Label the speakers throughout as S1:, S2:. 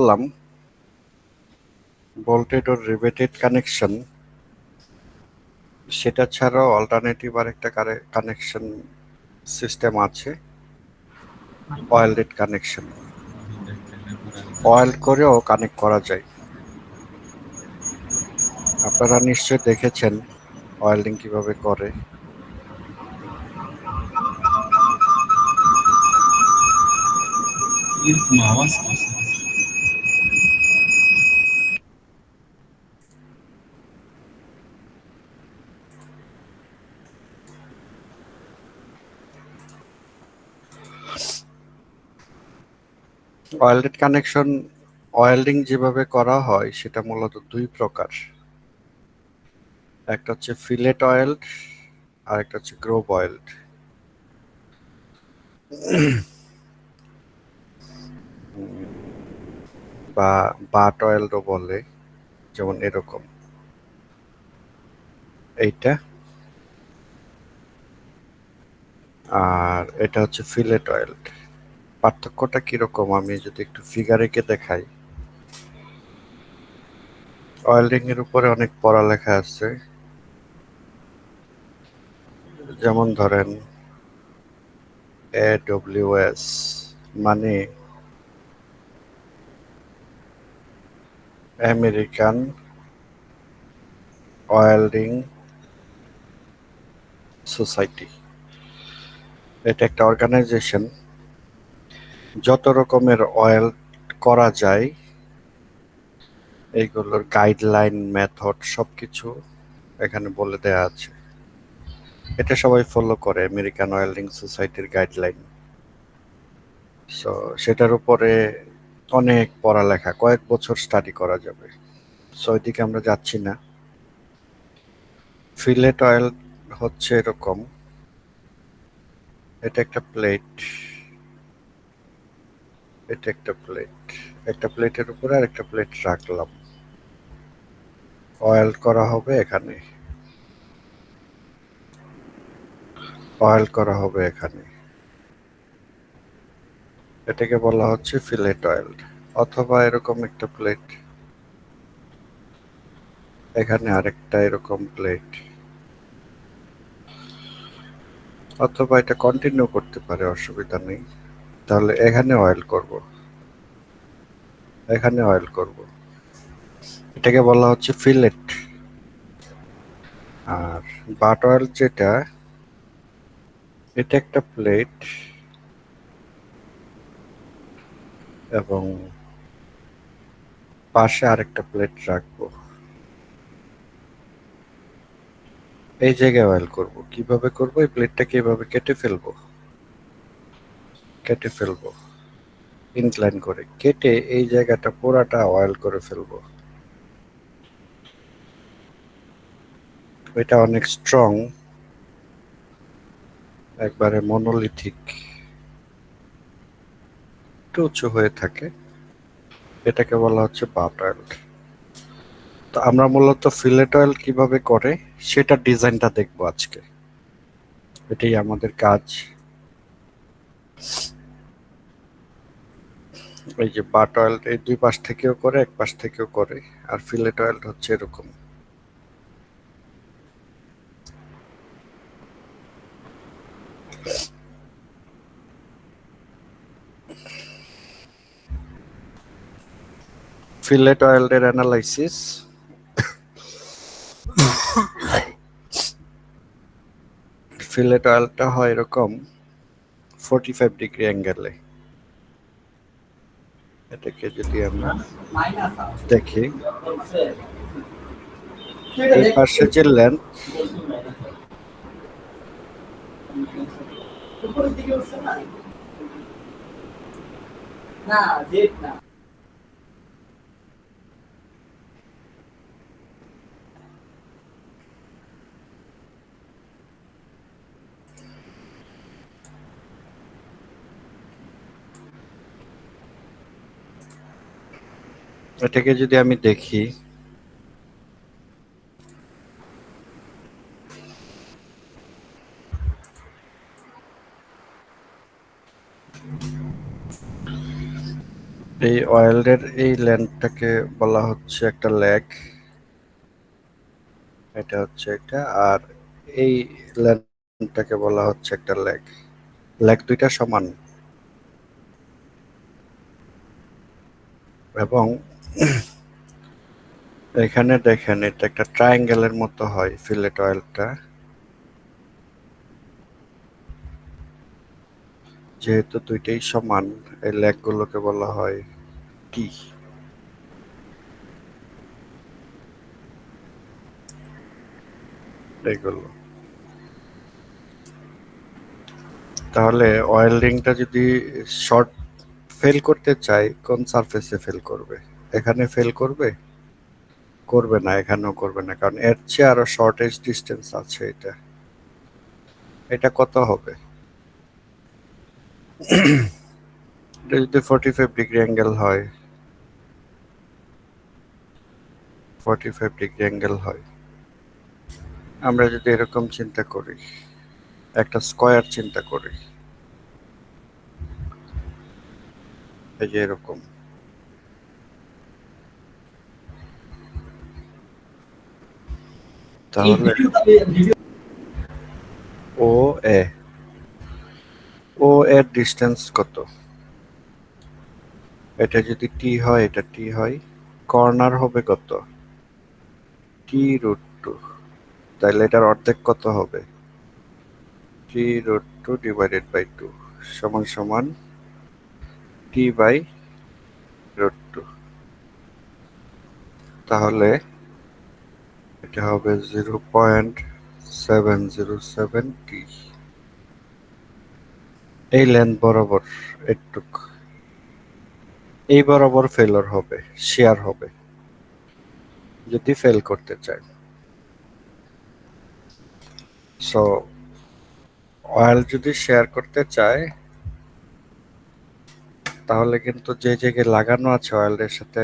S1: বললাম bolted or riveted connection, সেটা ছাড়াও অল্টারনেটিভ আরেকটা কানেকশন সিস্টেম আছে, ওয়েল্ডেড কানেকশন। ওয়েল্ড করেও কানেক্ট করা যায়। আপনারা নিশ্চয়ই দেখেছেন ওয়েল্ডিং কিভাবে করে। ওয়েল্ডেড কানেকশন ওয়েল্ডিং যেভাবে করা হয় সেটা মূলত দুই প্রকার। একটা হচ্ছে ফিলেট ওয়েল্ড আর একটা হচ্ছে গ্রোভ ওয়েল্ড। বা বাট ওয়েল্ডও বলে, যেমন এরকম এইটা। আর এটা হচ্ছে ফিলেট ওয়েল্ড। পার্থক্যটা কিরকম আমি যদি একটু ফিগার এঁকে দেখাই। ওয়েল্ডিং এর উপরে অনেক পড়ালেখা আছে, যেমন ধরেন AWS মানে আমেরিকান ওয়েল্ডিং সোসাইটি। এটা একটা অর্গানাইজেশন, যত রকমের ওয়েল্ড করা যায় এইগুলোর গাইডলাইন, মেথড সবকিছু এখানে বলে দেয়া আছে। এটা সবাই ফলো করে, আমেরিকান ওয়েল্ডিং সোসাইটির গাইডলাইন। সো সেটার উপরে অনেক পড়ালেখা, কয়েক বছর স্টাডি করা যাবে। সো ওইদিকে আমরা যাচ্ছি না। ফিলেট অয়েল হচ্ছে এরকম, এটা একটা প্লেট, এটা একটা প্লেট, একটা প্লেটের উপরে আর একটা প্লেট রাখলাম, অয়েল করা হবে এখানে, অয়েল করা হবে এখানে। এটাকে বলা হচ্ছে ফিলেট অয়েল। অথবা এরকম একটা প্লেট, এখানে আরেকটা এরকম প্লেট, অথবা এটা কন্টিনিউ করতে পারে, অসুবিধা নেই। তাহলে এখানে অয়েল করব, এখানে অয়েল করব, এটাকে বলা হচ্ছে ফিলেট। আর বাট অয়েল যেটা, এটা একটা প্লেট এবং পাশে আরেকটা প্লেট রাখবো, এই জায়গায় অয়েল করব। কিভাবে করব? এই প্লেটটাকে এভাবে কেটে ফেলবো, কেটে ফেলবো ইনক্লাইন করে, কেটে এই জায়গাটা পুরাটা অয়েল করে ফেলবো। এটা অনেক স্ট্রং, একবারে মনোলিথিক, একটু উঁচু হয়ে থাকে। এটাকে বলা হচ্ছে বাট অয়েল। তো আমরা মূলত ফিলেট অয়েল কিভাবে করে সেটা ডিজাইনটা দেখবো আজকে, এটাই আমাদের কাজ। এই যে বাট অয়েল, এই দুই পাশ থেকেও করে, এক পাশ থেকেও করে। আর ফিলেট অয়েল হচ্ছে এরকম। ফিলেট অয়েল এর অ্যানালাইসিস, ফিলেট অয়েলটা হয় এরকম 45 ডিগ্রি অ্যাঙ্গেলে। এটাকে যদি আমরা দেখি, এই পাশে যে লেন্থ, এটাকে যদি আমি দেখি, এই ওয়েল্ডের এই লেন্থটাকে বলা হচ্ছে একটা ল্যাগ, এটা হচ্ছে এটা, আর এই লেন্থটাকে বলা হচ্ছে একটা ল্যাগ। ল্যাগ দুইটা সমান, এবং এখানে দেখেন এটা একটা ট্রায়াঙ্গেলের মতো হয় ফিলেট অয়েলটা, যেহেতু দুইটাই সমান এই ল্যাগগুলোকে বলা হয় টি। এগুলো তাহলে অয়েল রিংটা যদি শর্ট ফেল করতে চাই, কোন সারফেসে ফেল করবে? এখানে ফেল করবে? করবে না, এখানেও করবে না, কারণ এর চেয়ে আরো শর্টেজ ডিস্টেন্স আছে। এটা এটা কত হবে? এটা যদি 45 ডিগ্রি অ্যাঙ্গেল হয়, 45 ডিগ্রি অ্যাঙ্গেল হয়, আমরা যদি এরকম চিন্তা করি, একটা স্কয়ার চিন্তা করি, এই যে এরকম, তাহলে ও এ ও এর ডিস্টেন্স কত? এটা যদি টি হয়, এটা টি হয়, কর্নার হবে কত? টি√2। তাহলে এটার অর্ধেক কত হবে? টি√2 ডিভাইডেড বাই 2 সমান সমান টি/√2। তাহলে এটা হবে 0.707 টি। এই লেন্থ বরাবর এটুক, এই বরাবর ফেলর হবে, শেয়ার হবে যদি ফেল করতে চায়। সো অয়েল যদি শেয়ার করতে চায়, তাহলে কিন্তু যে জায়গায় লাগানো আছে অয়েলের সাথে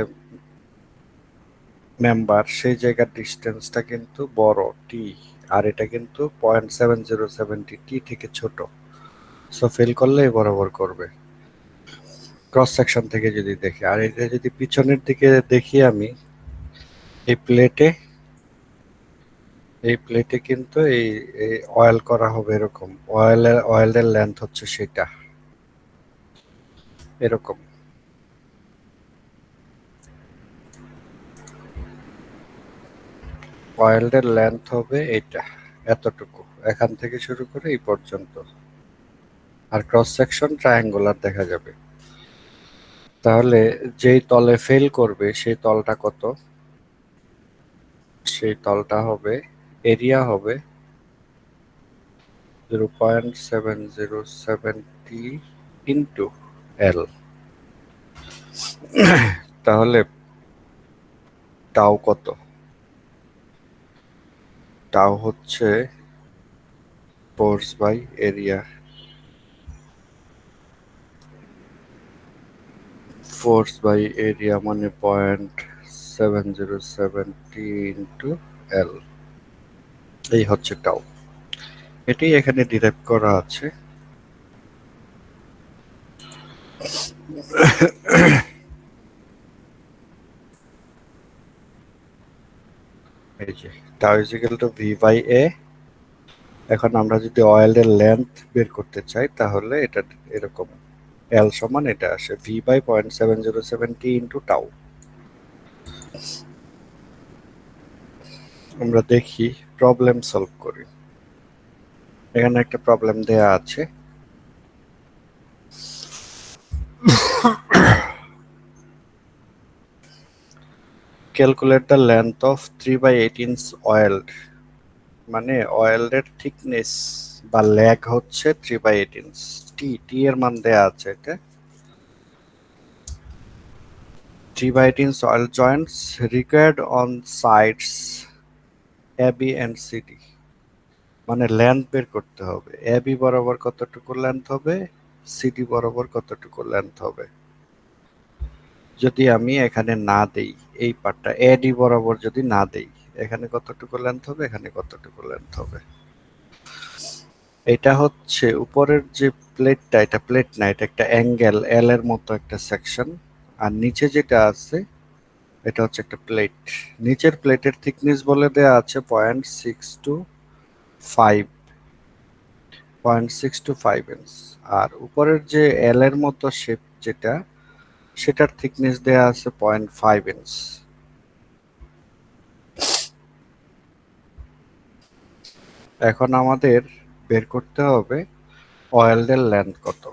S1: মেম্বার, সেই জায়গার ডিস্টেন্সটা কিন্তু বড় টি, আর এটা কিন্তু 0.707 টি থেকে ছোট। সো ফেল করলে বরাবর করবে ক্রস সেকশন থেকে যদি দেখি। আর এটা যদি পিছনের দিকে দেখি আমি, এই প্লেটে, এই প্লেটে কিন্তু এই অয়েল করা হবে এরকম, অয়েলের লেন্থ হচ্ছে সেটা এরকম। অয়েলের লেন্থ হবে এটা এতটুকু, এখান থেকে শুরু করে এই পর্যন্ত, আর ক্রস সেকশন ট্রায়াঙ্গুলার দেখা যাবে। তাহলে যেই তলে ফেল করবে সেই তলটা কত? সেই তলটা হবে, এরিয়া হবে 0.707 টি ইন্টু এল। তাহলে টাও কত? টাও হচ্ছে force by area, force by area মানে 0.707 টি ইন্টু এল, এই হচ্ছে টাও। এটাই এখানে ডিরাইভ করা আছে। এই যে tau is equal to V by A. এখন আমরা যদি অয়েলের লেন্থ বের করতে চাই, তাহলে এটা এরকম, এল সমান এটা আসে ভি বাই 0.707 টি ইন্টু টাও। আমরা দেখি, প্রবলেম সলভ করি। এখানে একটা প্রবলেম দেয়া আছে, calculate the length of 3/8 inch oil, মানে অয়েলের থিকনেস বা ল্যাগ হচ্ছে 3/8 ইঞ্চ। টি টি এর মান দেয়া আছে, এটা 3/8 inch weld joints required on sides A B and C D, মানে লেন্থ বের করতে হবে, এ বি বরাবর কতটুকু লেন্থ হবে, সিডি বরাবর কতটুকু লেন্থ হবে। যদি আমি এখানে না দেই, এই পার্টটা এডি বরাবর যদি না দেই, এখানে কতটুকু লেন্থ হবে, এখানে কতটুকু লেন্থ হবে। এটা হচ্ছে উপরের যে প্লেটটা, এটা প্লেট না, এটা একটা অ্যাঙ্গেল এল এর মতো একটা সেকশন, আর নিচে যেটা আছে এটা হচ্ছে একটা প্লেট। নিচের প্লেটের থিকনেস বলে দেয়া আছে 0.6 to 5 ইঞ্চ। আর উপরের যে এল এর মতো শেপ যেটা, সেটার থিকনেস দেয়া আছে 0.5 ইঞ্চ। এখন আমাদের বের করতে হবে অয়েলের লেন্থ কত।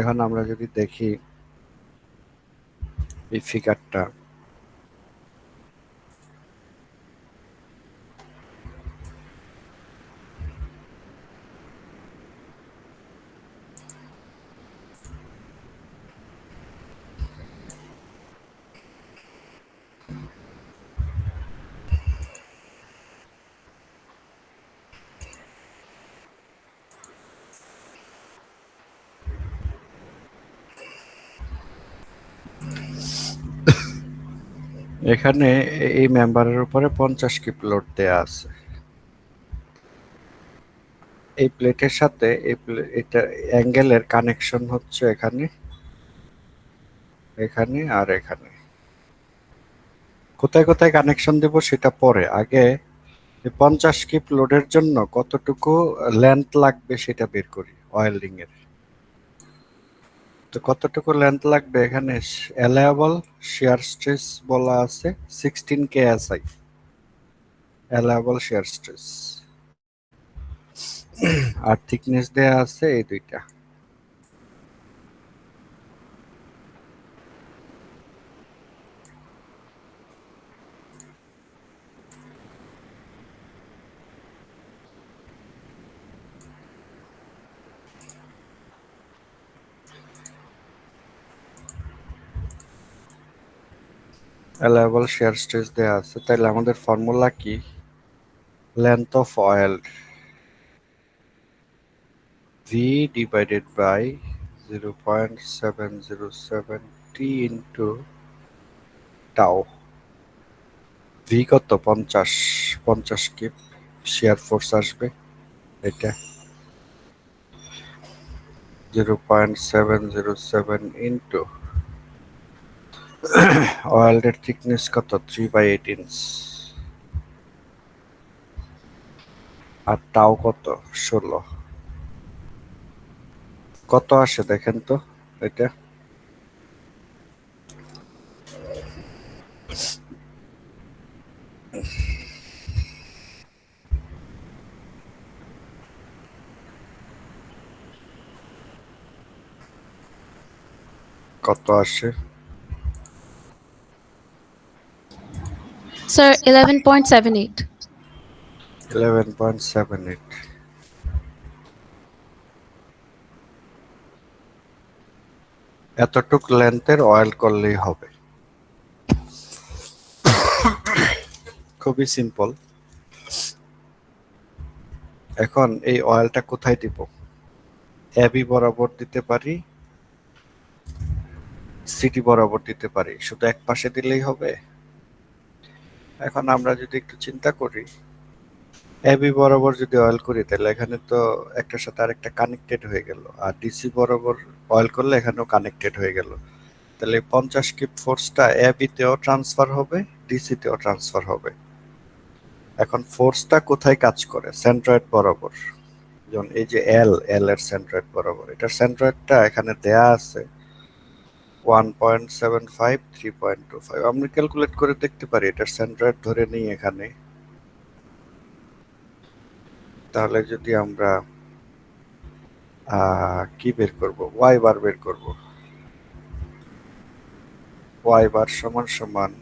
S1: এখন আমরা যদি দেখি এই ফিগারটা, এখানে এই মেম্বারের উপরে 50 কিপ লোড দেয়া আছে। এই প্লেটের সাথে এটা অ্যাঙ্গেলের কানেকশন হচ্ছে এখানে, এখানে আর এখানে। কোথায় কোথায় কানেকশন দেব সেটা পরে, আগে 50 কিপ লোডের জন্য কতটুকু লেন্থ লাগবে সেটা বের করি অয়েলিং এর। তো কতটুকু লেন্থ লাগবে, এখানে অ্যালায়েবল শিয়ার স্ট্রেস বলা আছে 16 কেএসআই, অ্যালায়েবল শিয়ার স্ট্রেস। আর থিকনেস দেয়া আছে এই দুইটা। অ্যালায়েবল শিয়ার স্ট্রেস দেয়া আছে, তাহলে আমাদের ফর্মুলা কি? Length of oil V divided by 0.707 T into tau। V কত? 50 কিপ শিয়ার ফোর্স আসবে, এটা 0.707 ইন্টু অয়েলের থিকনেস কত? 3/8 ইঞ্চ। আর টাও কত? 16। কত আসে দেখেন তো এটা? কত আসে?
S2: Sir, 11.78.
S1: 11.78। এতটুক লেন্থের অয়েল করলেই হবে, খুবই সিম্পল। এখন এই অয়েলটা কোথায় দিব? এবি বরাবর দিতে পারি, সিটি বরাবর দিতে পারি, শুধু এক পাশে দিলেই হবে? এখন আমরা যদি একটু চিন্তা করি, এবি বরাবর যদি অয়েল করি তাহলে এখানে তো একটার সাথে আরেকটা কানেক্টেড হয়ে গেল, আর ডিসি বরাবর অয়েল করলে এখানেও কানেক্টেড হয়ে গেল। তাহলে 50 কিপ ফোর্সটা এবি তেও ট্রান্সফার হবে, ডিসি তেও ট্রান্সফার হবে। এখন ফোর্সটা কোথায় কাজ করে? সেন্ট্রয়েড বরাবর। যেমন এই যে এল এর সেন্ট্রয়েড বরাবর, এটার সেন্ট্রয়েডটা এখানে দেয়া আছে 1.75 3.25। আমরা ক্যালকুলেট করে দেখতে পারি, এটার সেন্ট্রয়েড ধরে নিই এখানে। তাহলে যদি আমরা কি বের করব? ওয়াই বার বের করব। ওয়াই বার সমান সমান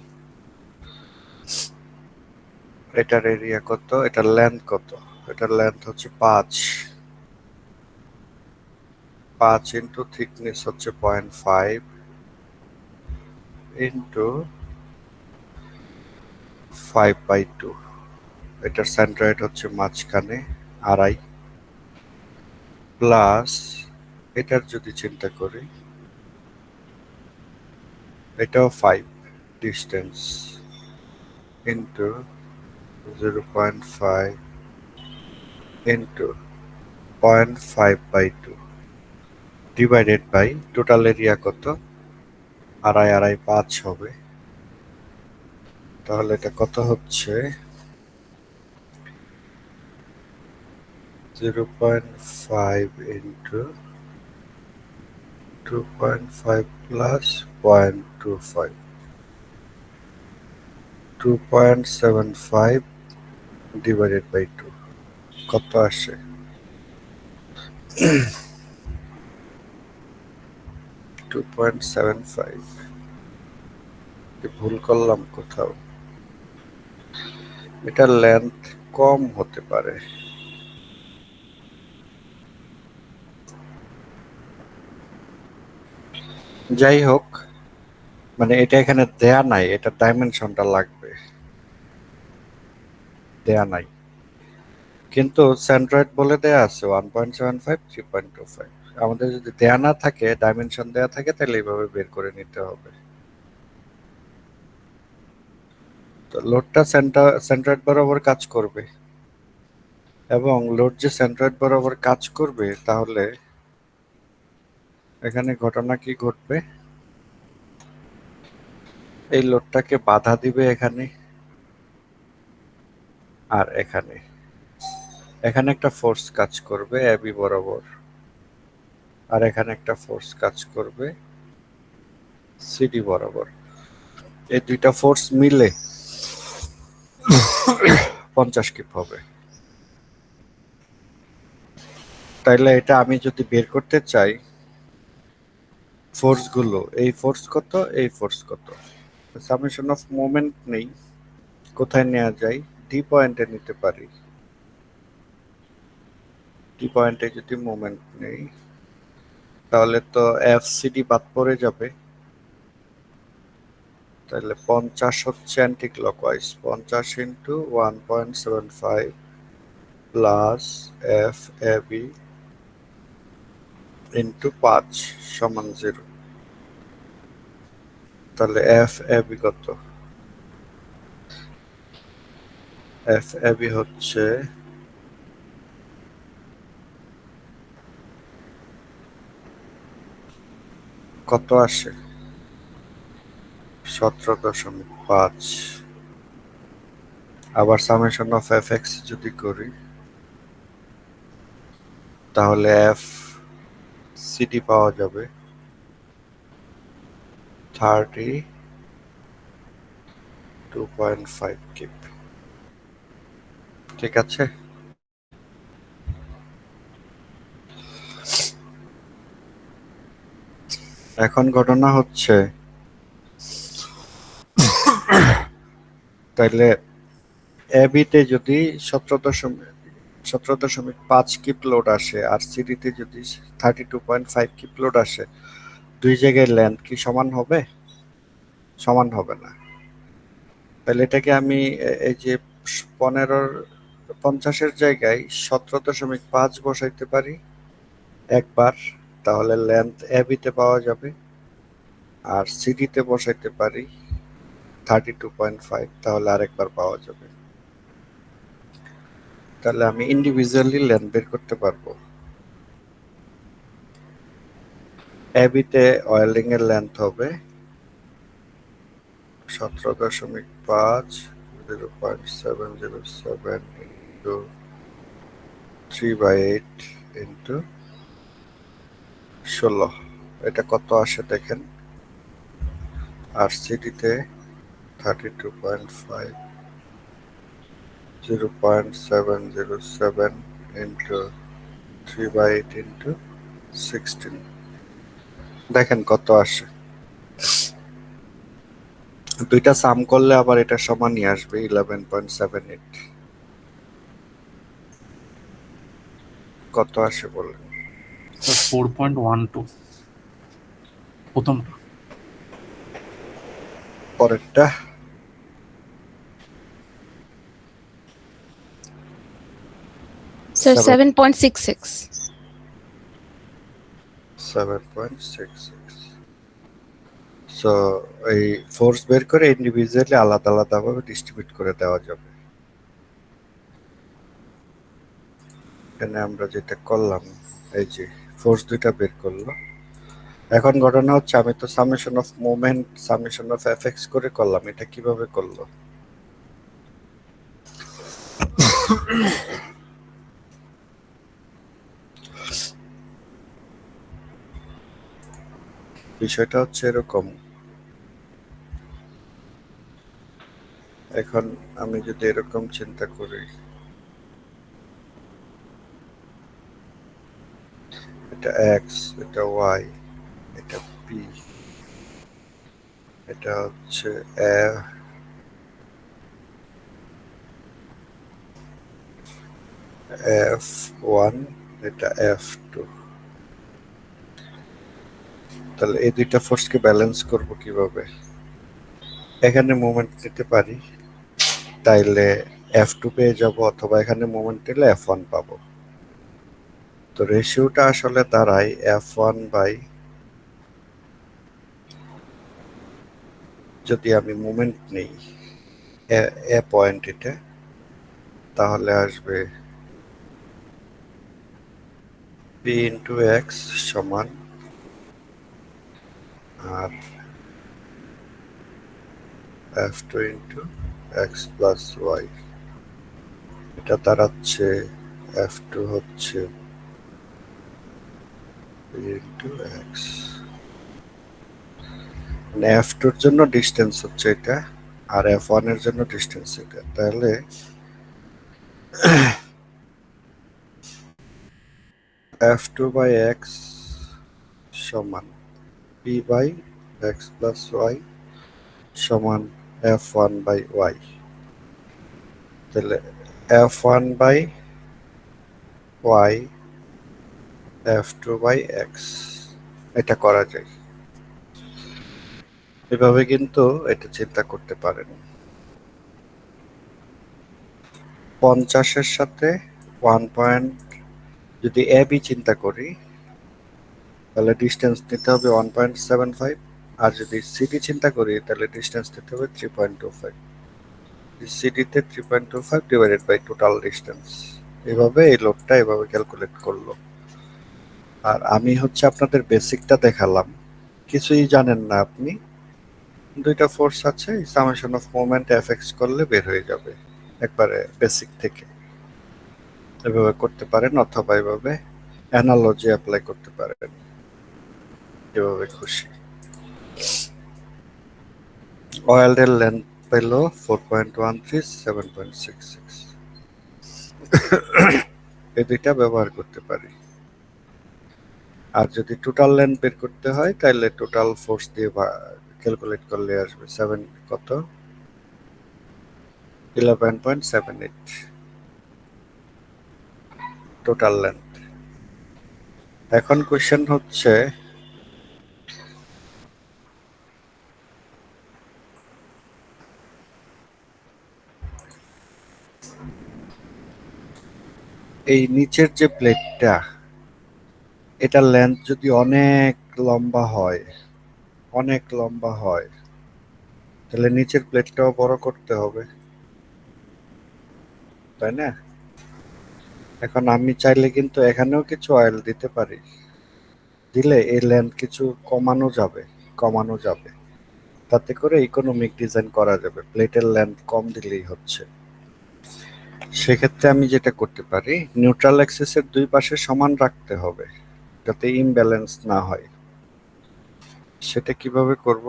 S1: এটার এরিয়া কত, এটার লেন্থ কত? এটার লেন্থ হচ্ছে 5 ইন্টু থিকনেস হচ্ছে 0.5 ইন্টু 5/2। এটার সেন্ট্রয়েড হচ্ছে মাঝখানে 2.5, প্লাস এটার যদি চিন্তা করি এটাও 5 distance into 0.5 into 0.5/2। Divided by total area কত, 2.5 হবে। তাহলে এটা কত হচ্ছে, 0.5 ইন্টু 2.5 প্লাস 0.25, 2.75 ডিভাইডেড বাই 2 কত আসে? 2.75। ভুল করলাম কোথাও, এটার লেন্থ কম হতে পারে। যাই হোক, মানে এটা এখানে দেয়া নাই, এটা ডাইমেনশনটা লাগবে, দেয়া নাই। কিন্তু সেন্ট্রয়েড বলে দেয়া আছে 1.75, 3.25। আমাদের যদি দেয়া না থাকে, ডাইমেনশন দেয়া থাকে, তাহলে এইভাবে বের করে নিতে হবে। তো লোডটা সেন্ট্রয়েড বরাবর কাজ করবে, এবং লোড যে সেন্ট্রয়েড বরাবর কাজ করবে, তাহলে এখানে ঘটনা কি ঘটবে, এই লোডটাকে বাধা দিবে এখানে আর এখানে। এখানে একটা ফোর্স কাজ করবে এবি বরাবর, আর এখানে একটা ফোর্স কাজ করবে সিডি বরাবর। এই দুইটা ফোর্স মিলে 50 কিপ হবে। তাইলে এটা আমি যদি বের করতে চাই, ফোর্স গুলো, এই ফোর্স কত, এই ফোর্স কত, সামেশন অফ মোমেন্ট নেই, কোথায় নেওয়া যায়, ডি পয়েন্টে নিতে পারি। ডি পয়েন্টে যদি মোমেন্ট নেই, তাহলে তো এফ সিডি বাদ পড়ে যাবে। তাহলে 50 হচ্ছে anti clockwise, 50 into 1.75 plus F A B into 5 সমান 0। তাহলে এফ এ বি কত, এফ এ বি হচ্ছে কত আসে, 17.5। আবার সামেশন অফ এফ এক্স যদি করি, তাহলে এফ সিডি পাওয়া যাবে 32.5 কিপ। ঠিক আছে, এখন ঘটনা হচ্ছে, তাইলে এবিতে যদি 17.5 কিপ লোড আসে, আর সিডিতে যদি 32.5 কিপ লোড আসে, দুই জায়গায় লেন্থ কি সমান হবে? সমান হবে না। তাহলে এটাকে আমি এই যে 50-এর জায়গায় 17.5 বসাইতে পারি একবার, তাহলে লেন্থ এবিতে পাওয়া যাবে। আর সিডিতে বসাইতে পারি 32.5, তাহলে আরেকবার পাওয়া যাবে। তাহলে আমি ইন্ডিভিজুয়ালি লেন্থ বের করতে পারবো। এবিতে ওয়েল্ডিং এর লেন্থ হবে 17.5, 0.707 ইন্টু 3/8 ইন্টু 16। এটা কত আসে দেখেন। আর সিডিতে 32.5, 0.707 ইন্টু 3/8 ইন্টু 16, দেখেন কত আসে। দুইটা সাম করলে আবার এটা সমানই আসবে 11.78। কত আসে বলেন?
S3: স্যার 4.12 প্রথম।
S1: পরেরটা
S2: Sir, 7.66.
S1: 7.66। সো এই ফোর্স বের করে ইন্ডিভিজুয়ালি আলাদা আলাদা ভাবে ডিস্ট্রিবিউট করে দেওয়া যাবে। এখানে আমরা যেটা করলাম, এই যে ফোর্স দুইটা বের করলো। এখন ঘটনা হচ্ছে আমি তো summation of moment summation of FX করে করলাম, এটা কিভাবে করলো? বিষয়টা হচ্ছে এরকম, এখন আমি যদি এরকম চিন্তা করি, এটা এক্স, এটা ওয়াই, এটা পি, এটা হচ্ছে এফ ওয়ান, এটা এফ টু, তাহলে এই দুইটা ফোর্সকে ব্যালেন্স করব কিভাবে? এখানে মোমেন্ট নিতে পারি, তাইলে এফ টু পেয়ে যাব, অথবা এখানে মোমেন্ট নিলে এফ ওয়ান পাবো। তো রেশিওটা আসলে দাঁড়ায় এফ ওয়ান বাই, যদি আমি মোমেন্ট নেই এ পয়েন্ট এটা, তাহলে আসবে পি ইন্টু এক্স সমান আর F two into X plus Y, এটা দাঁড়াচ্ছে এফ টু হচ্ছে পি ইন্টু এক্স, মানে এফ টুর জন্য ডিস্টেন্স হচ্ছে এটা, আর এফ ওয়ান এর জন্য ডিস্টেন্স এটা, তাহলে এফ টু বাই এক্স সমান P by X plus Y সমান এফ ওয়ান বাই ওয়াই। তাহলে F one by Y F two by X, এটা করা যায়। এভাবে কিন্তু এটা চিন্তা করতে পারেন। 50-এর সাথে 1 যদি এ বি চিন্তা করি, তাহলে ডিস্টেন্স নিতে হবে 1.75, আর যদি সিডি চিন্তা করি তাহলে ডিস্টেন্স নিতে হবে 3.25। সিডিতে 3.25 ডিভাইডেড বাই টোটাল ডিস্টেন্স, এভাবে এই লোডটা এভাবে ক্যালকুলেট করলো। আর আমি হচ্ছে আপনাদের বেসিকটা দেখালাম, কিছুই জানেন না আপনি, দুইটা ফোর্স আছে, সামেশন অফ মোমেন্ট এফএক্স করলে বের হয়ে যাবে একবারে বেসিক থেকে। এভাবে করতে পারেন, অথবা এভাবে অ্যানালজি অ্যাপ্লাই করতে পারেন, যেভাবে খুশি। ওয়েল্ডের লেন্থ পেল 4.13, 7.66, এই দুইটা ব্যবহার করতে পারি। আর যদি টোটাল লেন্থ বের করতে হয় তাহলে টোটাল ফোর্স দিয়ে ক্যালকুলেট করলে আসবে 7 কত 11.78 টোটাল লেন্থ। এখন কোশ্চেন হচ্ছে এই নিচের যে প্লেটটা, এটার লেন্থ যদি অনেক লম্বা হয়, অনেক লম্বা হয়, তাহলে নিচের প্লেটটাও বড় করতে হবে, তাই না? এখন আমি চাইলে কিন্তু এখানেও কিছু অয়েল দিতে পারি, দিলে এই লেন্থ কিছু কমানো যাবে, তাতে করে ইকোনমিক ডিজাইন করা যাবে, প্লেটের লেন্থ কম দিলেই হচ্ছে। সেক্ষেত্রে আমি যেটা করতে পারি, নিউট্রাল অ্যাক্সিসের দুই পাশে সমান রাখতে হবে যাতে ইমব্যালেন্স না হয়। সেটা কিভাবে করব?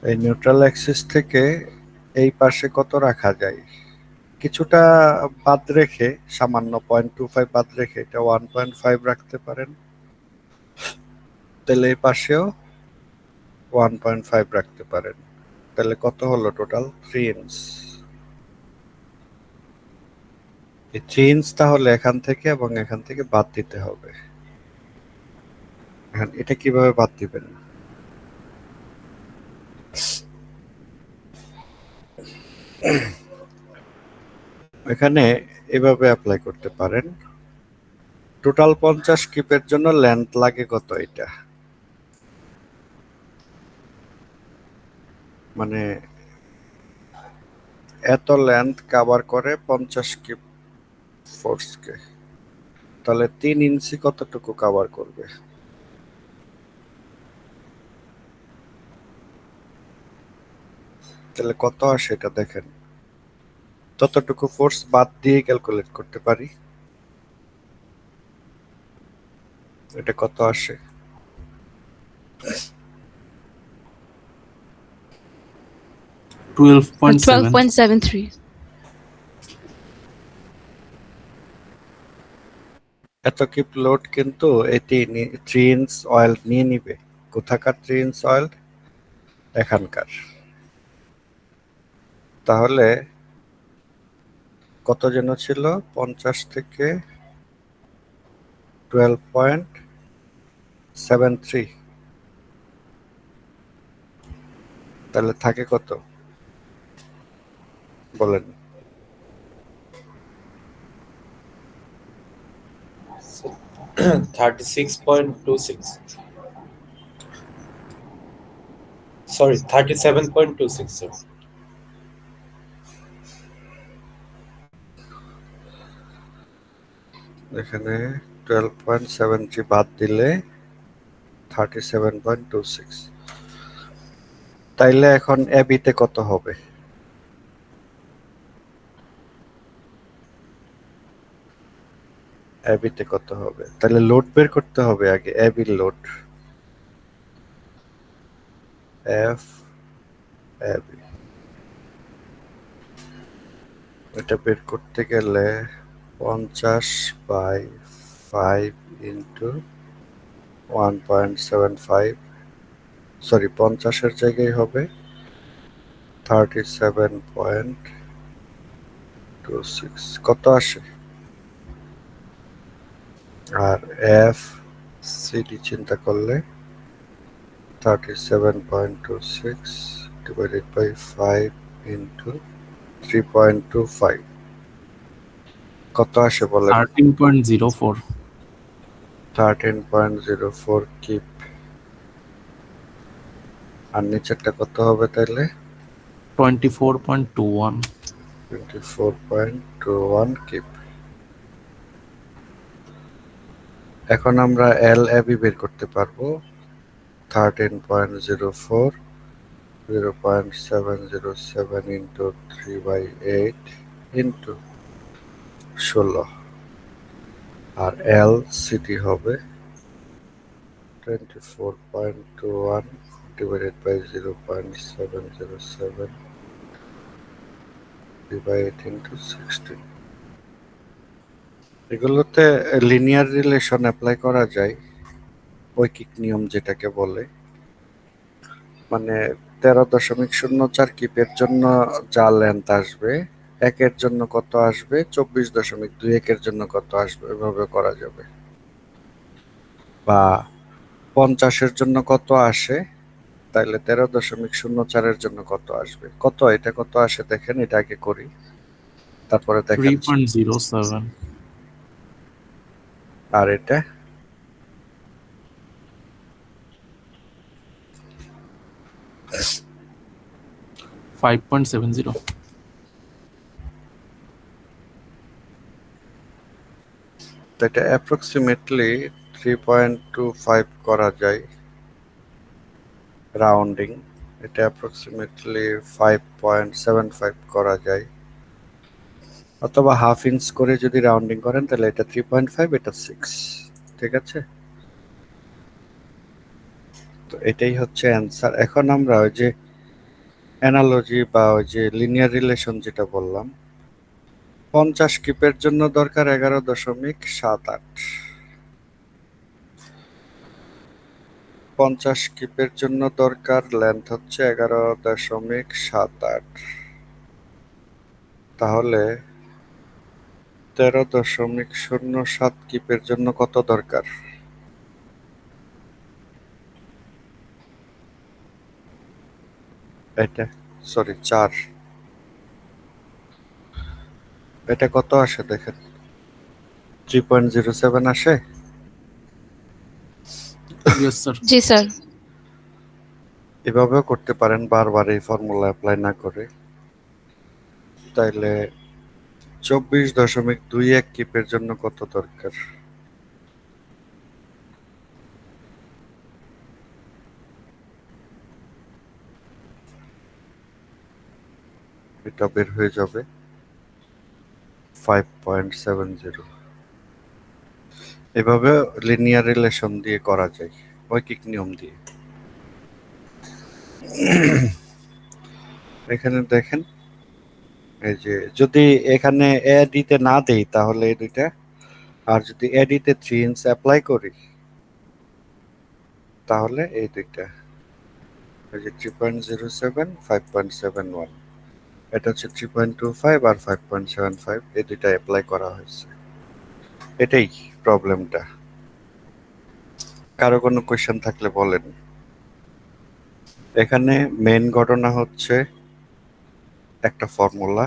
S1: এই নিউট্রাল অ্যাক্সিস থেকে এই পাশে কত রাখা যায়, কিছুটা বাদ রেখে, সামান্য 0.25 বাদ রেখে এটা 1.5 রাখতে পারেন, তাহলে এই পাশেও 1.5 রাখতে পারেন, তাহলে কত হলো টোটাল 3 ইঞ্চ। এই 3 ইঞ্চ তাহলে এখান থেকে এবং এখান থেকে বাদ দিতে হবে। এখন এটা কিভাবে বাদ দিবেন? এখানে এভাবে অ্যাপ্লাই করতে পারেন, টোটাল 50 কিপের জন্য লেন্থ লাগে কত, এটা মানে এত লেন্থ কভার করে 50 কিপ ফোর্সকে, তাহলে 3 ইঞ্চি কতটুকু কভার করবে? তাহলে কত আসে এটা দেখেন, ততটুকু ফোর্স বাদ দিয়ে ক্যালকুলেট করতে পারি। এটা কত আসে?
S3: 12.7.
S2: 12.73.
S1: এত কিপ লোড কিন্তু এই 3 ইঞ্চ অয়েল নিয়ে নিবে। কোথাকার 3 ইঞ্চ অয়েল? এখানকার। তাহলে কত যেন ছিল? 50 থেকে 12.73, তাহলে থাকে কত বলেন?
S4: So 36.26. Sorry, 37.26, sir.
S1: এখানে 12.73 বাদ দিলে 37.26। তাইলে এখন এবিতে কত হবে? এবিতে কত হবে? তাহলে লোড বের করতে হবে আগে, এবি লোড, এফ এবি। এটা বের করতে গেলে 50/5 ইন্টু 1.75, সরি 50-এর জায়গায় হবে 37.26। কত আসে? আর এফ সিডি চিন্তা করলে 37.26 divided by 5 into 3.25, কত আসে বলেন?
S3: 13.04.
S1: 13.04 কিপ। আর নিচেরটা কত হবে তাইলে?
S3: 24.21.
S1: 24.21 কিপ। এখন আমরা এল এবি বের করতে পারবো। 13.04, 0.707 into 3/8 into 16, আর এল সিটি হবে 24.21 divided by 0.707 divided into 16। এগুলোতে লিনিয়ার রিলেশন অ্যাপ্লাই করা যায়, ঐকিক নিয়ম যেটাকে বলে। মানে 13.04 কিপের জন্য যা লেন্থ আসবে, একের জন্য কত আসবে, 24.21 জন্য কত আসবে, এভাবে করা যাবে। বা 50-এর জন্য কত আসে, তাইলে 13.04 জন্য কত আসবে, কত এটা কত আসে দেখেন, এটা আগে করি তারপরে দেখাচ্ছি।
S3: 3.07.
S1: আর এটা
S3: 5.70.
S1: তো এটা অ্যাপ্রক্সিমেটলি 3.25 করা যায় রাউন্ডিং। এটা অ্যাপ্রক্সিমেটলি 5.75 করা যায়, অথবা হাফ ইঞ্চ করে যদি রাউন্ডিং করেন তাহলে এটা 3.5, এটা 6। ঠিক আছে, তো এটাই হচ্ছে অ্যান্সার। এখন আমরা ওই যে অ্যানালজি বা ওই যে লিনিয়ার রিলেশন যেটা বললাম, 50 কিপের জন্য দরকার 11.78। 50 কিপের জন্য দরকার লেন্থ হচ্ছে 11.78, তাহলে 13.07 কিপের জন্য কত দরকার? এটা সরি 4, এটা কত আসে দেখেন, 3.07 আসে।
S3: Yes, sir.
S2: Ji sir.
S1: এভাবেও করতে পারেন বারবার এই ফর্মুলা অ্যাপ্লাই না করে। তাইলে 24.21 কিপের জন্য কত দরকার? এটা বের হয়ে যাবে 5.70। এভাবে লিনিয়ার রিলেশন দিয়ে করা যায়, ঐকিক নিয়ম দিয়ে। এখানে দেখেন, এই যে যদি এখানে এ দিতে না দেই তাহলে এই দুইটা, আর যদি এ দিতে 3 ইঞ্চ অ্যাপ্লাই করি তাহলে এই দুইটা, এই যে 3.07, 5.71, এটা হচ্ছে 3.25 আর 5.75, এই দুইটা অ্যাপ্লাই করা হয়েছে। এটাই প্রবলেমটা। কারো কোনো কোয়েশ্চেন থাকলে বলেন। এখানে মেইন ঘটনা হচ্ছে একটা ফর্মুলা,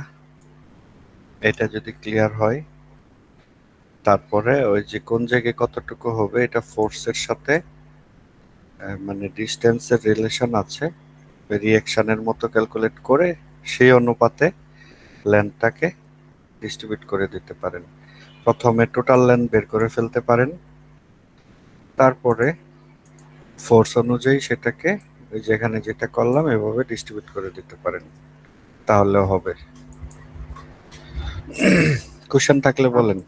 S1: এটা যদি ক্লিয়ার হয় তারপরে ওই যে কোন জায়গায় কতটুকু হবে এটা ফোর্সের সাথে মানে ডিস্টেন্সের রিলেশন আছে, রিঅ্যাকশনের মতো ক্যালকুলেট করে সেই অনুপাতে লেন্থটাকে ডিস্ট্রিবিউট করে দিতে পারেন। প্রথমে টোটাল লেন্থ বের করে ফেলতে পারেন, তারপরে ফোর্স অনুযায়ী সেটাকে ওই যেখানে যেটা করলাম এভাবে ডিস্ট্রিবিউট করে দিতে পারেন, তাহলে হবে। কোশ্চেন থাকলে বলেন।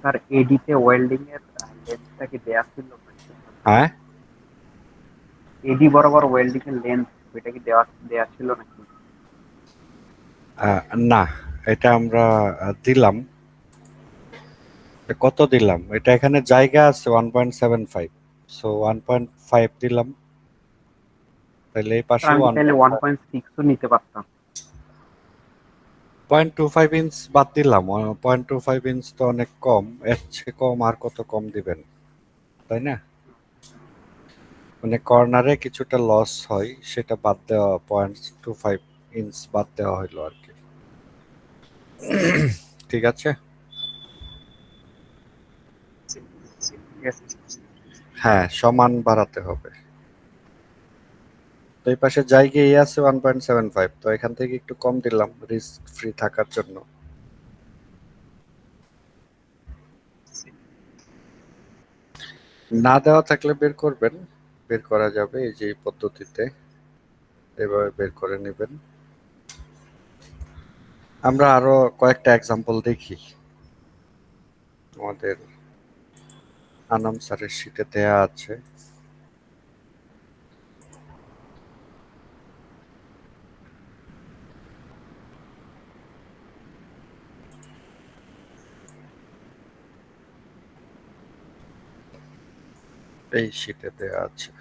S5: স্যার এডিতে ওয়েল্ডিং এর লেন্থটা কি দেয়া ছিল?
S1: হ্যাঁ,
S5: এডি বরাবর ওয়েল্ডিং এর লেন্থ ওইটা কি দেয়া ছিল নাকি?
S1: না, এটা আমরা দিলাম। কত দিলাম? এটা এখানে জায়গা আছে 1.75, সো 1.5 দিলাম, তাহলে এই পাশে
S5: আমি চাইলে 1.6 ও নিতে পারতাম।
S1: 0.25 ইঞ্চ বাদ দিলাম। 0.25 ইঞ্চ তো অনেক কম, এর চেয়ে কম আর কত কম দিবেন, তাই না? মানে কর্নারে কিছুটা লস হয়, সেটা বাদ দেওয়া, 0.25 ইঞ্চ বাদ দেওয়া হইলো আর কি। ঠিক আছে, হ্যাঁ সমান বাড়াতে হবে। তো এই পাশে জায়গায় আছে 1.75, তো এখান থেকে একটু কম দিলাম রিস্ক ফ্রি থাকার জন্য। না দেওয়া থাকলে বের করবেন, বের করা যাবে এই যে এই পদ্ধতিতে, এভাবে বের করে নেবেন। আমরা আরো কয়েকটা এক্সাম্পল দেখি, আমাদের আনাম স্যারের শীটে দেয়া আছে। এই শীটে দেয়া আছে।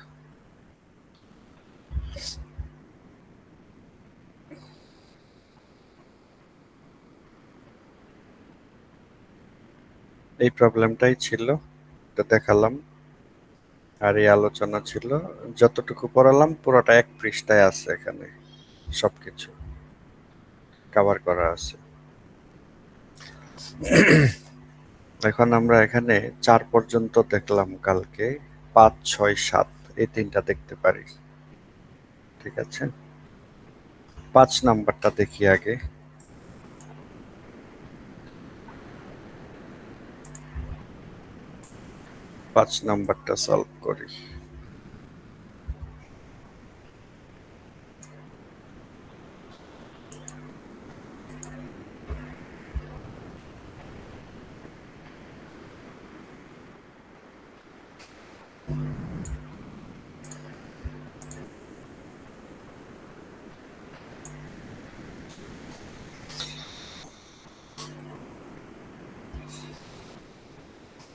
S1: এই প্রবলেমটাই ছিল, এটা দেখালাম, আর এই আলোচনা ছিল। যতটুকু পড়ালাম পুরোটা এক পৃষ্ঠায় আছে, এখানে সবকিছু কভার করা আছে। এখন আমরা এখানে 4 পর্যন্ত দেখলাম কালকে, 5, 6, 7 এই তিনটা দেখতে পারি। ঠিক আছে, 5 নাম্বারটা দেখি আগে। পাঁচ নাম্বারটা সলভ করি।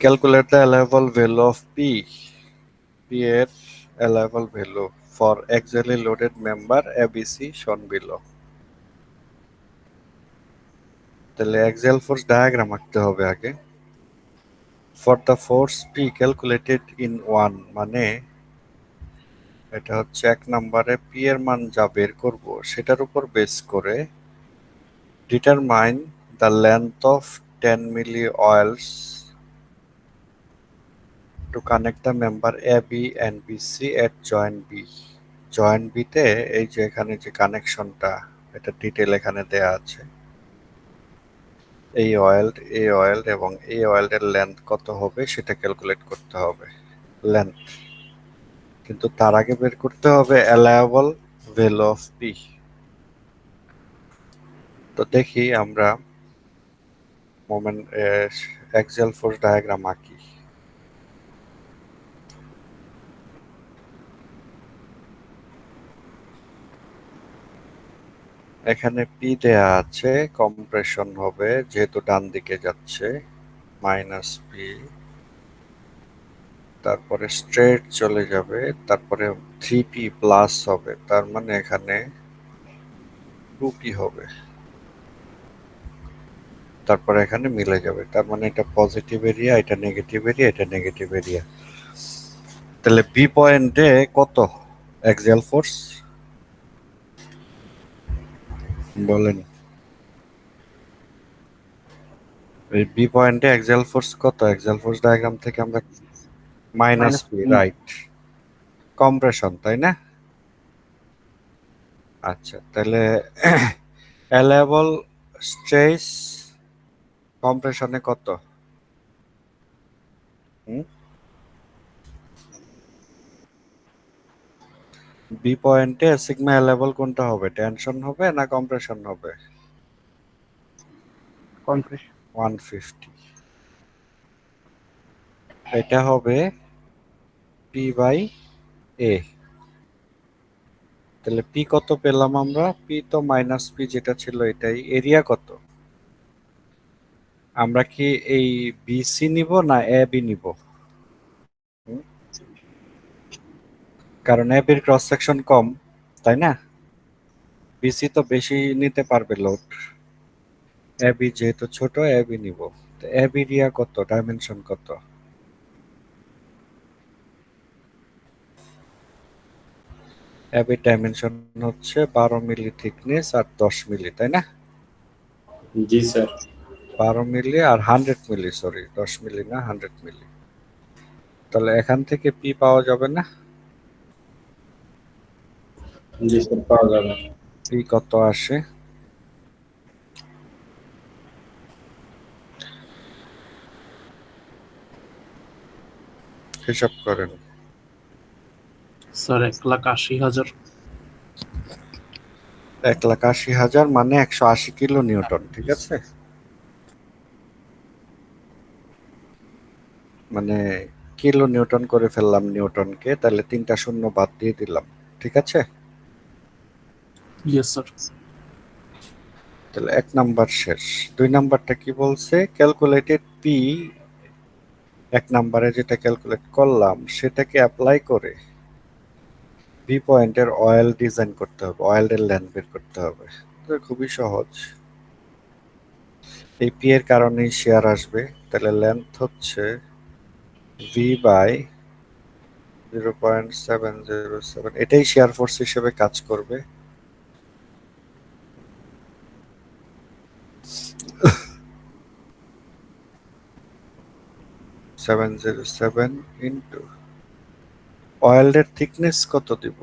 S1: Calculate the allowable value of P. P এর allowable value for axially loaded member ABC shown below. তাহলে axial force diagram আঁকতে হবে আগে। For the force P calculated in 1, মানে এটা হচ্ছে 1 নম্বরে P এর মান যা বের করব সেটার উপর বেস করে determine the length of 10 milli oils to connect the member AB and BC at joint B. Joint B তে এই যে এখানে যে কানেকশনটা, এটা ডিটেল এখানে দেয়া আছে। এই ওয়েল্ড এবং এই ওয়েল্ডের লেন্থ কত হবে সেটা ক্যালকুলেট করতে হবে, লেন্থ। কিন্তু তার আগে বের করতে হবে অ্যালাউয়েবল ভ্যালু অফ পি। তো দেখি আমরা মোমেন্ট অ্যাক্সিয়াল ফোর্স ডায়াগ্রাম আঁকি। এখানে পি দেয়া আছে, কম্প্রেশন হবে যেহেতু ডান দিকে যাচ্ছে মাইনাস পি, তারপরে স্ট্রেট চলে যাবে, তারপরে 3p প্লাস হবে, তার মানে এখানে 2p হবে, তারপরে এখানে মিলে যাবে, তার মানে এটা পজিটিভ এরিয়া, এটা নেগেটিভ এরিয়া, এটা নেগেটিভ এরিয়া। তাহলে বি পয়েন্টে কত অ্যাক্সিয়াল ফোর্স বলেন? এই বি পয়েন্টে অ্যাক্সিয়াল ফোর্স কত? অ্যাক্সিয়াল ফোর্স ডায়াগ্রাম থেকে আমরা minus
S5: minus
S1: P,
S5: P.
S1: Right, compression, তাই না? আচ্ছা, তাহলে অ্যালাউয়েবল স্ট্রেস কম্প্রেশনে কত? বি পয়েন্টে সিগমা অ্যালাউয়েবল কোনটা হবে, টেনশন হবে না কম্প্রেশন হবে?
S5: কম্প্রেশন।
S1: 150, এটা হবে পি বাই এ। তাহলে পি কত পেলাম আমরা? পি তো মাইনাস পি যেটা ছিল এটাই। এরিয়া কত? আমরা কি এই বিসি নিব না এ বি নিব? কারণ এ বির ক্রস সেকশন কম, তাই না? বিসি তো বেশি নিতে পারবে লোড, এ বি যেহেতু ছোট এ বি নিব। তো এ বি এরিয়া কত, ডাইমেনশন কত? এ বি ডাইমেনশন হচ্ছে 12 মিলি থিকনেস আর 10 মিলি, তাই না?
S4: জি স্যার।
S1: 12 মিলি আর 100 মিলি, সরি 10 মিলি না 100 মিলি। তাহলে এখান থেকে পি পাওয়া যাবে না?
S4: জি স্যার, পাওয়া যাবে।
S1: পি কত আসে? হিসাব করেন।
S3: স্যার 1,80,000।
S1: 1,80,000 মানে 180 কিলো নিউটন, ঠিক আছে? মানে কিলো নিউটন করে ফেললাম নিউটনকে, তাহলে 3টা শূন্য বাদ দিয়ে দিলাম, ঠিক আছে?
S3: Yes sir.
S1: তাহলে 1 নাম্বার শেষ। 2 নাম্বারটা কি বলছে? Calculated P. 1 নাম্বারে যেটা ক্যালকুলেট করলাম সেটাকে অ্যাপ্লাই করে বি পয়েন্টের অয়েল ডিজাইন করতে হবে, অয়েলের লেন্থ বের করতে হবে। তো খুবই সহজ, এই পি এর কারণেই শেয়ার আসবে। তাহলে লেন্থ হচ্ছে ভি বাই 0.707, এটাই শেয়ার ফোর্স হিসেবে কাজ করবে। সেভেন জিরো সেভেন ইন্টু অয়েলের থিকনেস কত দিব?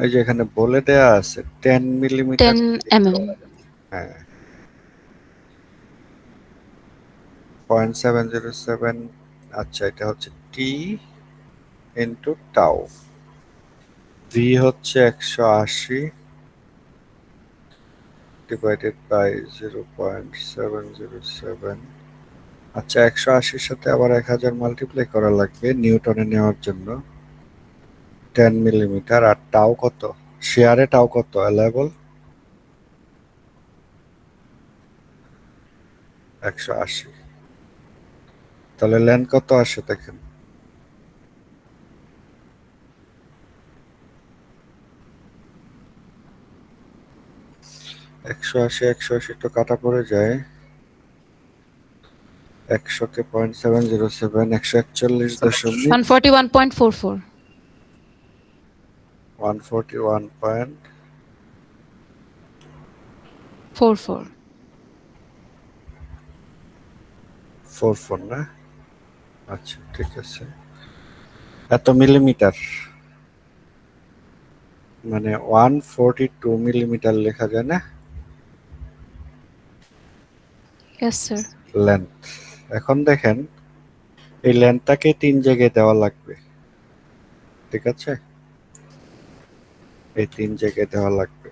S1: এই যে এখানে বলে দেয়া আছে 10 মিলিমিটার।
S2: 10 mm.
S1: হ্যাঁ, 0.707। আচ্ছা, এটা হচ্ছে টি ইন্টু টাউ। ভি হচ্ছে 180 ডিভাইডেড বাই 0.707। আচ্ছা, 180-র সাথে আবার 1000 মাল্টিপ্লাই করা লাগবে নিউটনে নেওয়ার জন্য। 10 মিলিমিটার। আর টাউ কত? শেয়ারে টাউ কত অ্যালাউয়েবল? 180। তাহলে লেন্থ কত আসে দেখেন? একশো আশি তো কাটা পড়ে যায়, 100-কে 0.707, 141.44।
S2: 141.44.
S1: 141.44
S2: 44.
S1: না? আচ্ছা, ঠিক আছে। এত মিলিমিটার মানে 142 মিলিমিটার লেখা যায় না?
S2: Yes, sir.
S1: লেন্থ। এখন দেখেন এই লেন্থটাকে 3 জায়গায় দেওয়া লাগবে, ঠিক আছে? এই 3 জায়গায় দেওয়া লাগবে।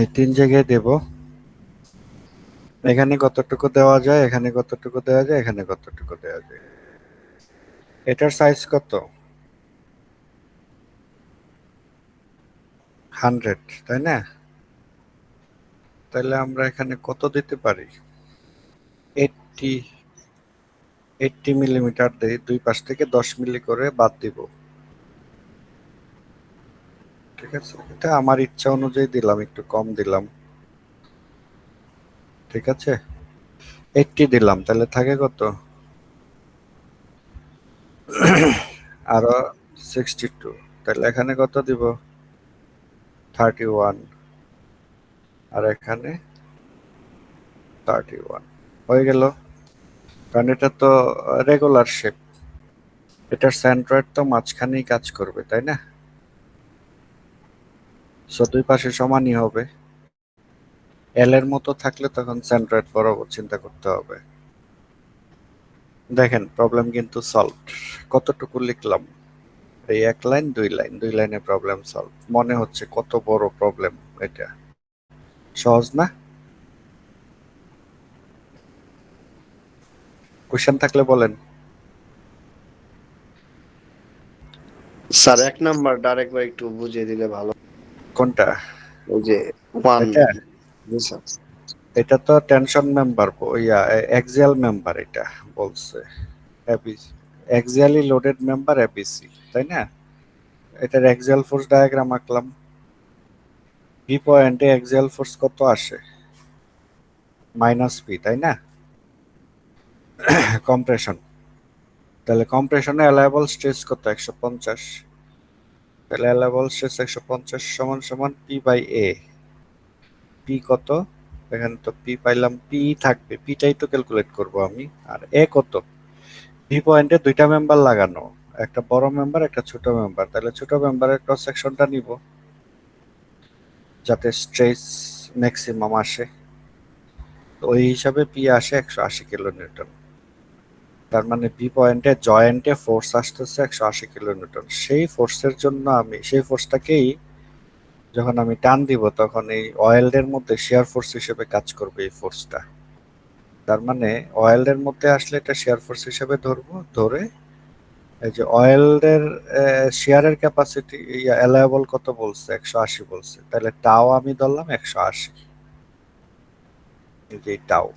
S1: এই 3 জায়গায় দেব। এখানে কতটুকু দেওয়া যায়, এখানে কতটুকু দেওয়া যায়, এখানে কতটুকু দেওয়া যায়। এটার সাইজ কত? 100, তাই না? তাহলে আমরা এখানে কত দিতে পারি? 80 মিলিমিটার দেই। দুই পাশ থেকে 10 মিলি করে বাদ দিব, ঠিক আছে? এটা আমার ইচ্ছা অনুযায়ী দিলাম, একটু কম দিলাম, ঠিক আছে? 80 দিলাম, তাহলে থাকে কত? আরো 62। তাহলে এখানে কত দিব? 31। আর এখানে 31 হয়ে গেল। কারণ এটা তো রেগুলার শেপ, এটার সেন্ট্রয়েড তো মাঝখানেই কাজ করবে, তাই না? সো দুই পাশে সমানই হবে। এল এর মতো থাকলে তখন সেন্ট্রয়েড বরাবর চিন্তা করতে হবে। দেখেন প্রবলেম কিন্তু সলভড। কতটুকু লিখলাম? এই 1 লাইন 2 লাইন, 2 লাইনে প্রবলেম সলভ। মনে হচ্ছে কত বড় প্রবলেম এটা, সহজ না? কোশ্চেন থাকলে বলেন।
S6: স্যার 1 নাম্বার আরেকবার একটু বুঝিয়ে দিলে ভালো।
S1: কোনটা?
S6: ওই যে 1।
S1: এটা
S6: জি স্যার।
S1: এটা তো টেনশন মেম্বার, ইয়া এক্সিয়াল মেম্বার এটা বলছে। এক্সিয়ালি লোডেড মেম্বার এবিসি, তাই না? এটার এক্সিয়াল ফোর্স ডায়াগ্রাম আঁকলাম। বি পয়েন্টে এক্সিয়াল ফোর্স কত আসে? -পি, তাই না? কম্প্রেশন। তাহলে কম্প্রেশনে অ্যালাইবল স্ট্রেস কত? 150। তাহলে অ্যালাইবল স্ট্রেস 150 সমান সমান পি বাই এ। পি কত? এখানে তো পি পাইলাম, পি থাকবে, পিটাই তো ক্যালকুলেট করব আমি। আর এ কত? বি পয়েন্টে দুইটা মেম্বার লাগানো, একটা বড় মেম্বার, একটা ছোট মেম্বার। তাহলে ছোট মেম্বারের ক্রস সেকশনটা নিব যাতে স্ট্রেস ম্যাক্সিমাম আসে। তো ওই হিসাবে পি আসে 180 কিলো নিউটন। তার মানে বি পয়েন্টে জয়েন্টে ফোর্স আসতেছে 180 কিলো নিউটন। সেই ফোর্সের জন্য আমি সেই ফোর্সটাকেই যখন আমি টান দিব তখন এই ওয়েল্ডের মধ্যে শিয়ার ফোর্স হিসেবে কাজ করবে এই ফোর্সটা। তার মানে ওয়েল্ডের মধ্যে আসলে এটা শিয়ার ফোর্স হিসেবে ধরবো, ধরে এই যে ওয়েল্ডের শিয়ারের ক্যাপাসিটি অ্যালায়েবল কত বলছে? 180 বলছে। তাহলে টাও আমি ধরলাম 180, এই যে টাও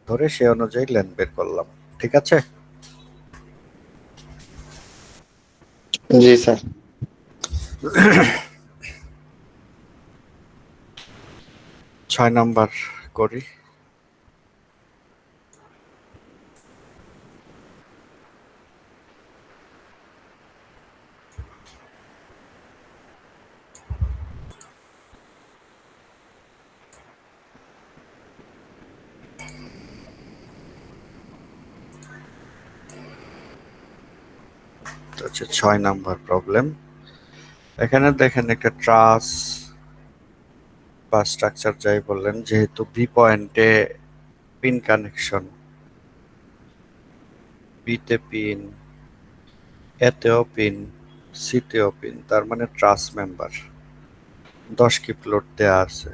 S1: ধরে সে অনুযায়ী লেন্থ বের করলাম, ঠিক আছে?
S6: জি স্যার।
S1: 6 নাম্বার করি। হচ্ছে 6 নাম্বার প্রবলেম। এখানে দেখেন একটা ট্রাস বা স্ট্রাকচার যাই বললেন, যেহেতু বি পয়েন্টে পিন কানেকশন, বিতে পিন, এতেও পিন, সিতেও পিন, তার মানে ট্রাস মেম্বার। 10 কিপ লোড দেয়া আছে।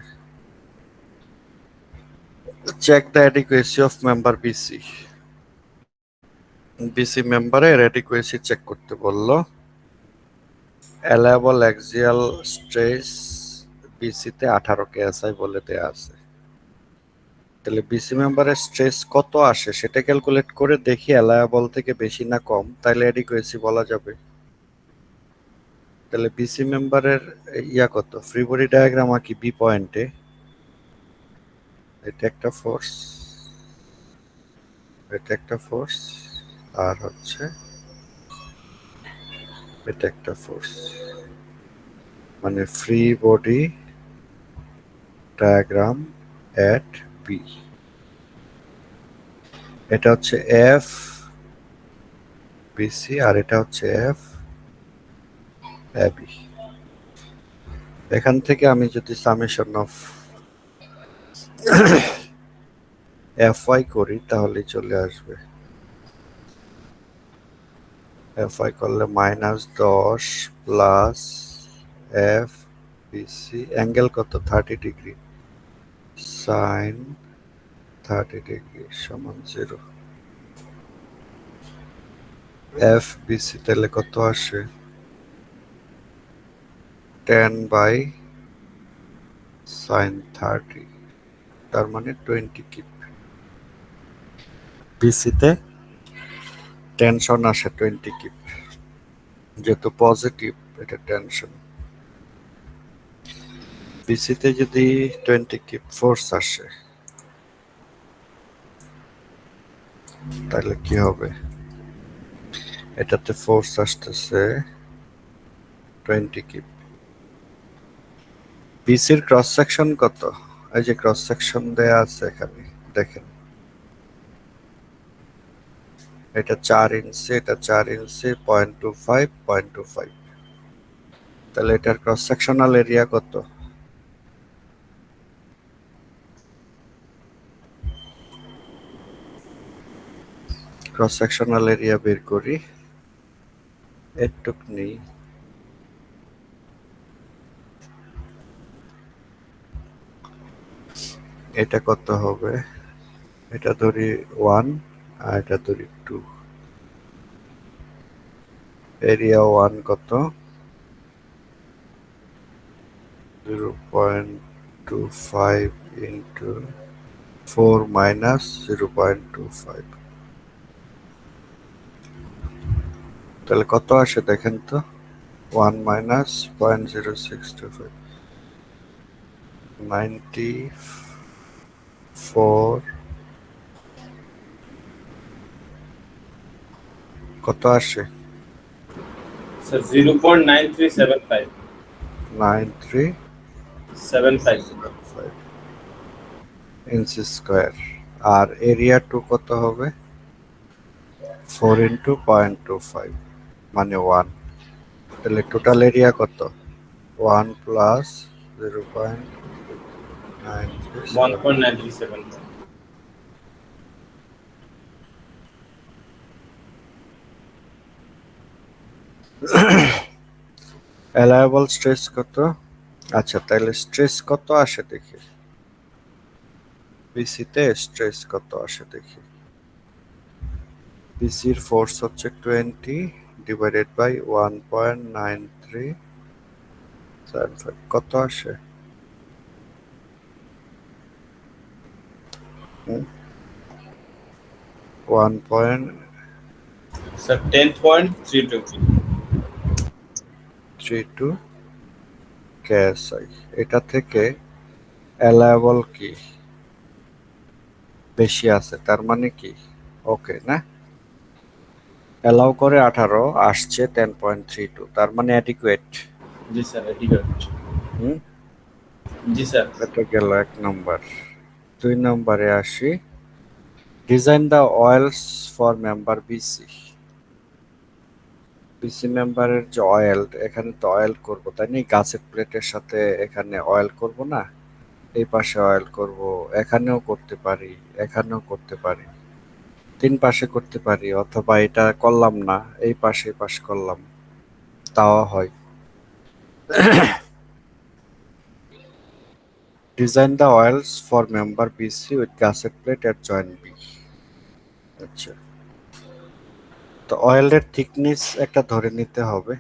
S1: Check the adequacy of member BC. BC মেম্বারের অ্যাডিকুয়েসি চেক করতে বললো। অ্যালায়েবল অ্যাক্সিয়াল স্ট্রেস বিসিতে 18 কেএসআই বলে দেয়া আছে। তাহলে বিসি মেম্বারের স্ট্রেস কত আসে সেটা ক্যালকুলেট করে দেখি অ্যালায়েবল থেকে বেশি না কম, তাহলে অ্যাডিকুয়েসি বলা যাবে। তাহলে বিসি মেম্বারের কত? ফ্রি বডি ডায়াগ্রাম আঁকি বি পয়েন্টে। এটা একটা ফোর্স, এটা একটা ফোর্স, আর হচ্ছে এটা একটা ফোর্স, মানে ফ্রি বডি ডায়াগ্রাম এট বি। এটা হচ্ছে এফ বিসি আর এটা হচ্ছে এফ এবি। এখান থেকে আমি যদি সামেশন অফ fy করি তাহলে চলে আসবে। fy করলে -10 প্লাস এফ বিসি অ্যাঙ্গেল কত 30 ডিগ্রি সাইন 30 ডিগ্রি সমান 0। এফ বিসি তাহলে কত আসে 10/sin 30, তার মানে 20 কিপ। বিসিতে টেনশন আসে 20 কিপ, যেহেতু পজিটিভ এটা টেনশন। বিসিতে যদি 20 কিপ ফোর্স আসে তাহলে কি হবে, এটাতে ফোর্স আসতেছে 20 কিপ। বিসির ক্রস সেকশন কত, এই যে ক্রস সেকশন দেয়া আছে এখানে দেখেন, এটা 4 ইঞ্চি, এটা 4 ইঞ্চি, 0.25 0.25। তাহলে এটার ক্রস সেকশনাল এরিয়া কত, ক্রস সেকশনাল এরিয়া বের করি, এটুক নেই, এটা কত হবে, এটা ধরি 1 আর এটা ধরি 2। এরিয়া 1 কত 0.25 ইন্টু 4 মাইনাস 0.25, তাহলে কত আসে দেখেন তো, 1 মাইনাস 0.0625 94, কত আসে
S4: স্যার 0.9375
S1: 9375 ইঞ্চি স্কোয়ার। আর এরিয়া 2 কত হবে 4 ইন্টু 0.25 মানে 1, তাহলে টোটাল এরিয়া কত 1 প্লাস 0.937।
S4: 1.937।
S1: অ্যালায়েবল স্ট্রেস কত, আচ্ছা তাহলে স্ট্রেস কত আসে দেখি, বিসিতে স্ট্রেস কত আসে দেখি। বিসির ফোর্স হচ্ছে 20 ডিভাইডেড বাই 1.9375, কত আসে 1.32
S4: স্যার 10.32।
S1: কেএসআই। এটা থেকে অ্যালায়েবল কি বেশি আছে, তার মানে কি ওকে না, অ্যালাউ করে 18 আসছে 10.32, তার মানে অ্যাডিকুয়েট।
S4: জি স্যার এডিকেট। জি স্যার।
S1: এটা গেল 1 নম্বর। 2 নম্বরে আসি, design the welds for member BC. BC মেম্বারের যে অয়েল, এখানে তো অয়েল করব তাই না, গাছের প্লেটের সাথে এখানে অয়েল করব না, এই পাশে অয়েল করব, এখানেও করতে পারি, এখানেও করতে পারি, 3 পাশে করতে পারি, অথবা এটা করলাম না এই পাশে করলাম, তাও হয়। Design the welds for member BC with gusset plate at joint B. আচ্ছা, তো অয়েলের থিকনেস একটা ধরে নিতে হবে,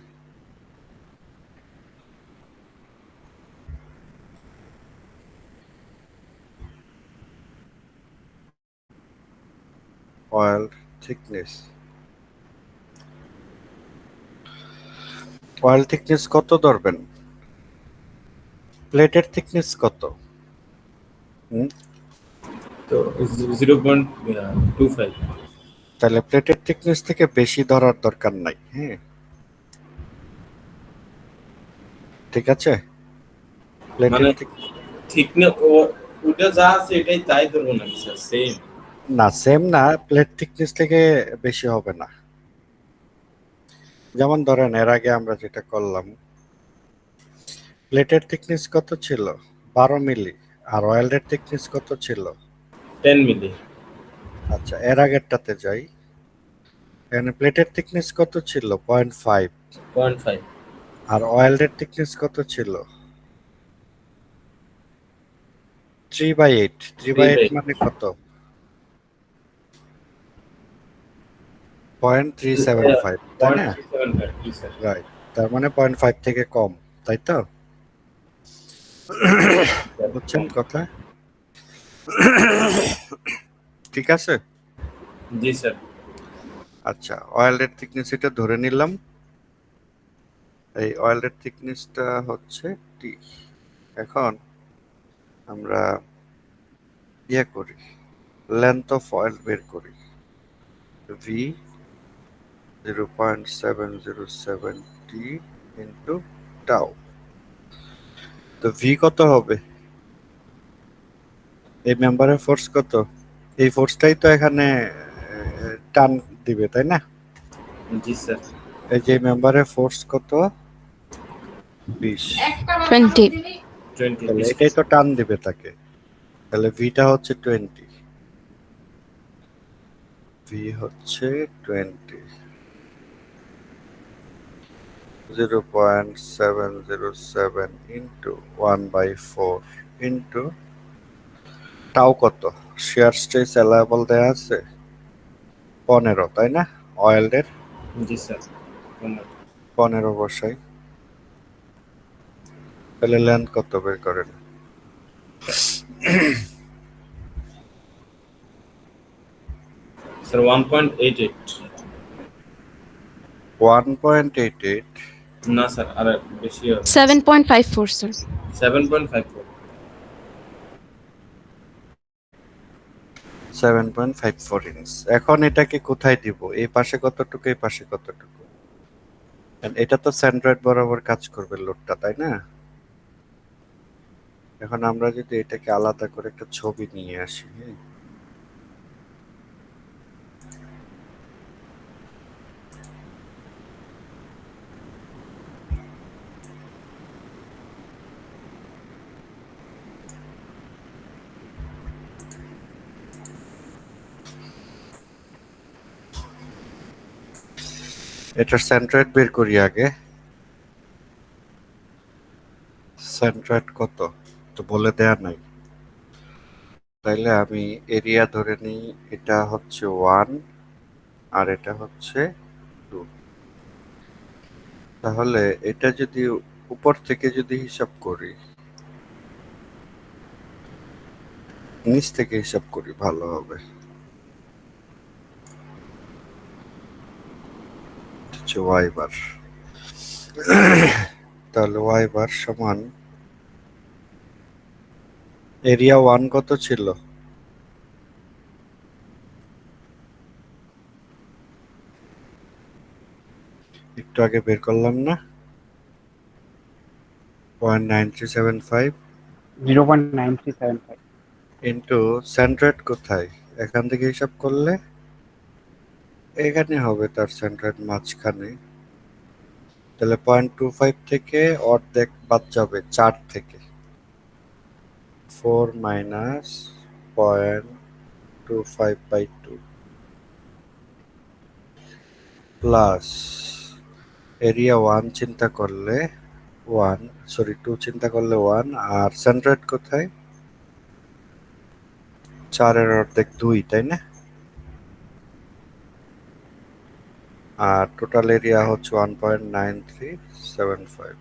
S1: অয়েল থিকনেস, অয়েল থিকনেস কত ধরবেন, প্লেটের থিকনেস কত,
S4: তো 0.25।
S1: তাহলে প্লেটের থিকনেস থেকে বেশি ধরার দরকার নাই, হ্যাঁ ঠিক আছে,
S4: মানে
S1: প্লেটের
S4: ঠিক না, ওটা যা আছে এটাই তাই ধরবো নাকি স্যার, সেম?
S1: না সেম না, প্লেট থিকনেস থেকে বেশি হবে না। যেমন ধরেন এর আগে আমরা যেটা করলাম, প্লেটের থিকনেস কত ছিল? 12 মিলি। আর ওয়েল্ডের থিকনেস কত ছিল?
S4: 10 মিলি।
S1: আচ্ছা, এর আগেরটাতে যাই। এখানে প্লেটের থিকনেস কত ছিল? 0.5।
S4: 0.5।
S1: আর ওয়েল্ডের থিকনেস কত ছিল? 3/8। 3/8 মানে কত? 0.375, তাই না?
S4: 0.375, জি স্যার।
S1: রাইট। তার মানে 0.5 থেকে কম, তাই তো? বুঝছেন কথা? ঠিক আছে।
S4: জি স্যার।
S1: আচ্ছা, ওয়েল্ডের থিকনেস এটা ধরে নিলাম। এই ওয়েল্ডের থিকনেসটা হচ্ছে টি। এখন আমরা ইয়ে করি, লেন্থ অফ অয়েল বের করি। ভি 0.707 টি ইন্টু টাউ। তো ভি কত হবে? এই মেম্বারের ফোর্স কত? এই ফোর্সটাই তো এখানে টান দিবে, তাই না?
S4: জি স্যার।
S1: এই যে মেম্বারের ফোর্স কত? 20।
S2: 20.
S4: 20।
S1: তাহলে এটাই তো টান দিবে তাকে। তাহলে ভিটা হচ্ছে 20। ভি হচ্ছে 20। 0.707 ইন্টু 1/4 ইন্টু টাও কত? শেয়ার স্ট্রেস অ্যালাইবল দেয়া আছে 15, তাই না? অয়েলের
S4: জি স্যার।
S1: 15 বসাই। তাহলে লেন্থ কত বের করেন?
S4: স্যার 1.88।
S1: 1.88।
S4: না স্যার, আর বেশি হবে।
S2: 7.54, sir.
S4: 7.54।
S1: 7.54 ইঞ্চ। এখন এটাকে কোথায় দিব? এই পাশে কতটুকু, এই পাশে কতটুকু? And এটা তো সেন্ট্রয়েড বরাবর কাজ করবে লোডটা, তাই না? এখন আমরা যদি এটাকে আলাদা করে একটা ছবি নিয়ে আসি, হ্যাঁ? এটার সেন্ট্রয়েড বের করি আগে। সেন্ট্রয়েড কত তো বলে দেয়া নাই। তাইলে আমি এরিয়া ধরে নিই, এটা হচ্ছে 1 আর এটা হচ্ছে 2। তাহলে এটা যদি উপর থেকে যদি হিসাব করি, নিচ থেকে হিসাব করি ভালো হবে। হচ্ছে ওয়াই বার। তাহলে ওয়াই বার সমান এরিয়া 1 কত ছিল? একটু আগে বের করলাম না, 0.9375
S5: 0.9375
S1: ইন্টু সেন্ট্রয়েড কোথায়? এখান থেকে হিসাব করলে এখানে হবে তার সেন্ট্রয়েড মাঝখানে। তাহলে 0.25 থেকে অর্ধেক বাদ যাবে 4 থেকে। 4 মাইনাস 0.25/2 প্লাস এরিয়া 1 চিন্তা করলে 2 চিন্তা করলে 1। আর সেন্ট্রয়েড কোথায়? 4-এর অর্ধেক 2, তাই না? আর টোটাল এরিয়া হচ্ছে 1.9375।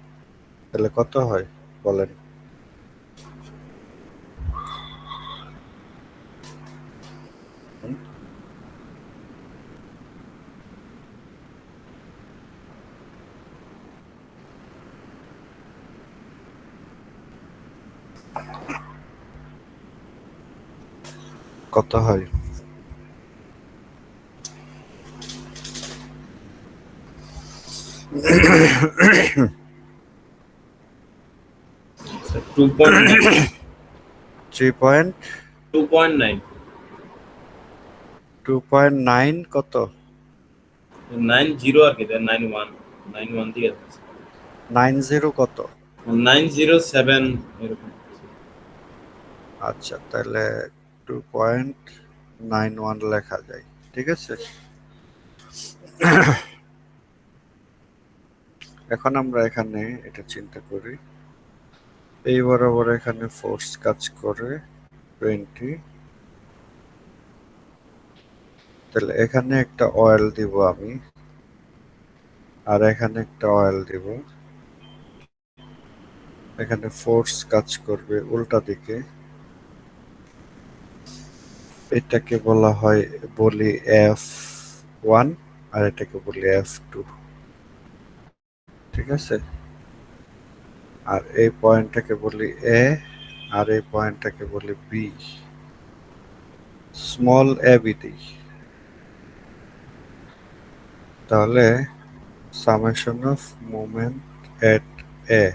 S1: তাহলে কত হয় বলেন? কত হয়?
S4: স্যার 2.9। 2.9।
S1: 2.9 কত?
S4: 90 আর কি, 91 91 দিয়ে আছে।
S1: 90 কত?
S4: 907 এরকম।
S1: আচ্ছা, তাহলে 2.91 লেখা যায়, ঠিক আছে। এখন আমরা এখানে এটা চিন্তা করি, এই বরাবর এখানে ফোর্স কাজ করে 20, তাহলে এখানে একটা অয়েল দিব আমি, আর এখানে একটা অয়েল দিব, এখানে ফোর্স কাজ করবে উল্টা দিকে, এটাকে বলা হয়, বলি F1, আর এটাকে বলি F2, ঠিক আছে। আর এই পয়েন্টটাকে বলি এ, আর এই পয়েন্টটাকে বলি বি, স্মল এ বি দিই, তাহলে সামেশন অফ মোমেন্ট এট এ,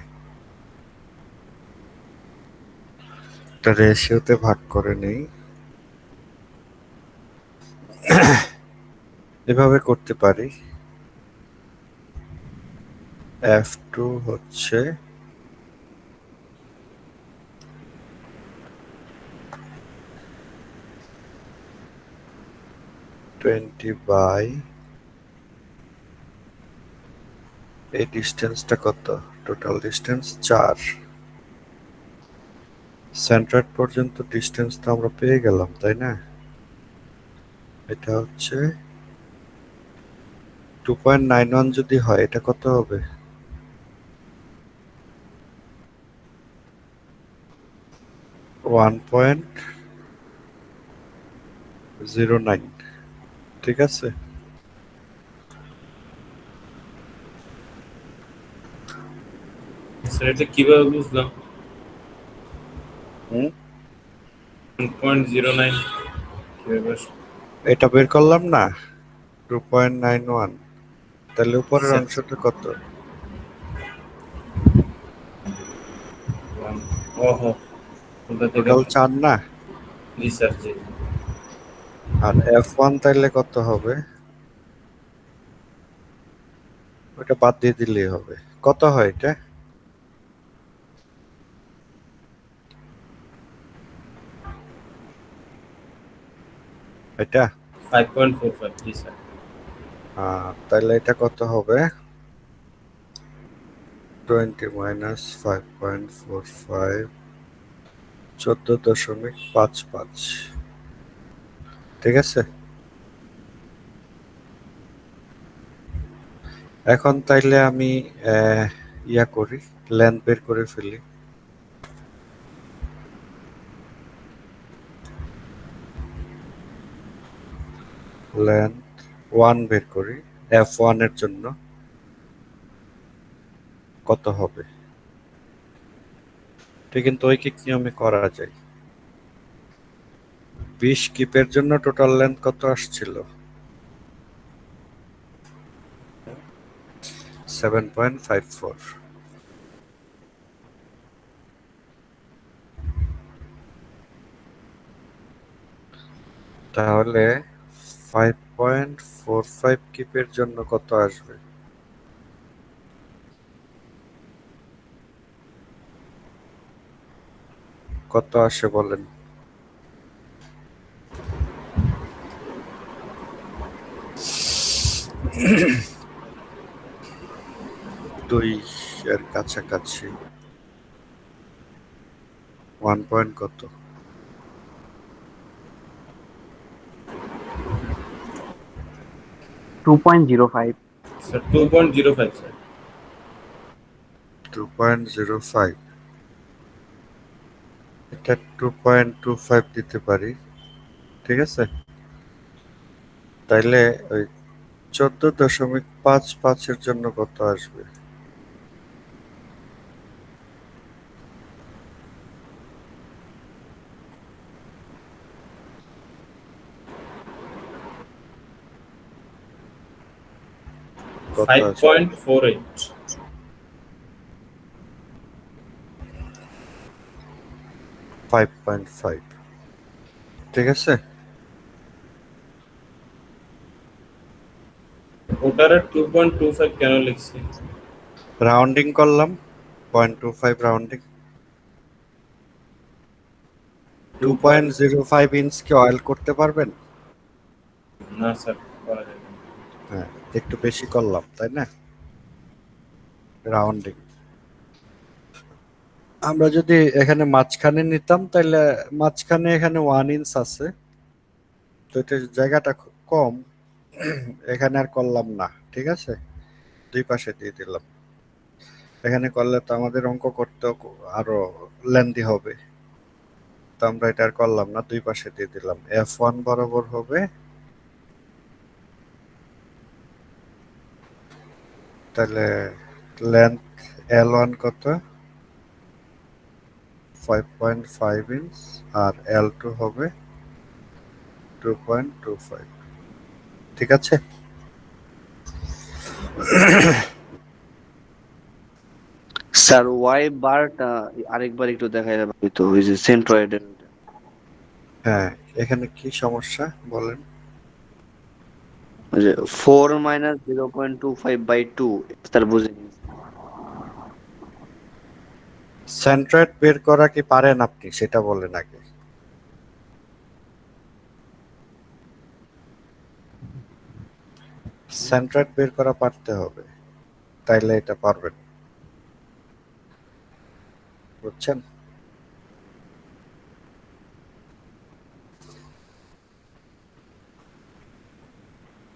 S1: এটা রেশিওতে ভাগ করে নেই, এভাবে করতে পারি। F2 হচ্ছে 20 বাই, এই ডিস্টেন্সটা কত, টোটাল ডিস্টেন্স 4, সেন্ট্রয়েড পর্যন্ত ডিস্টেন্স তো আমরা পেয়ে গেলাম, তাই না। এটা হচ্ছে 2.91 যদি হয়, এটা কত হবে, 1.09, ঠিক আছে।
S4: স্যার এটা কিভাবে বুঝলাম?
S1: হুম,
S4: 1.09 কিভাবে আসলো?
S1: এটা বের করলাম না, 2.91, তাহলে উপরের
S4: স্যার,
S1: অংশটা কত,
S4: ওহো, ওটা থেকে
S1: টোটাল 4 না,
S4: জি স্যার, জি।
S1: আর F1 তাইলে কত হবে, ওটা বাদ দিয়ে দিলেই হবে। কত হয় এটা, এটা
S4: 5.45, জি স্যার।
S1: তাহলে এটা কত হবে, 20 মাইনাস 5.45, 14.55, ঠিক আছে। এখন তাইলে আমি ইয়া করি, লেন্থ বের করে ফেলি। লেন্থ 1 বের করি, F1 এর জন্য কত হবে, এটা কিন্তু ঐকিক নিয়মে করা যায়। 20 কিপের জন্য টোটাল লেন্থ কত আসছিল, 7.54, তাহলে 5.45 কিপের জন্য কত আসবে, কত আসে বলেন, দুই এর কাছাকাছি, 1 পয়েন্ট কত,
S5: 2.05।
S4: Sir 2.05 sir.
S1: 2.05, এটা 2.25 দিতে পারি, ঠিক আছে। তাইলে ওই 14.55 এর জন্য কত আসবে, কত আসবে,
S4: 5.48।
S1: 5.5, ঠিক আছে।
S4: ওটারে 2.25 কেন লিখছি?
S1: রাউন্ডিং করলাম, 0.25 রাউন্ডিং। 2.05 ইঞ্চ কি অয়েল করতে পারবেন?
S4: না স্যার, করা যাবে না।
S1: হ্যাঁ, একটু বেশি করলাম তাই না? রাউন্ডিং। আমরা যদি এখানে মাঝখানে নিতাম তাহলে মাঝখানে এখানে 1 ইঞ্চ আছে, তো এটা জায়গাটা খুব কম, এখানে আর করলাম না, ঠিক আছে, দুই পাশে দিয়ে দিলাম। এখানে করলে তো আমাদের অঙ্ক করতে আরো লেন্দি হবে, তো আমরা এটা আর করলাম না, দুই পাশে দিয়ে দিলাম। F1 বরাবর হবে, তাহলে লেন্থ L1 কত? 5.5 ইঞ্চ, আর L2 হবে 2.25। ঠিক আছে?
S6: স্যার ওয়াই বারটা আরেকবার একটু দেখাই যাবে তো, ওই যে সেন্ট্রয়েডের।
S1: হ্যাঁ, এখানে কি সমস্যা বলেন?
S6: ওই যে 4 - 0.25/2, স্যার বুঝে নিয়েছি।
S1: সেন্ট্রয়েড বের করা কি পারেন আপনি, সেটা বলেন আগে। সেন্ট্রয়েড বের করা পারতে হবে, তাইলে এটা পারবেন, বুঝছেন?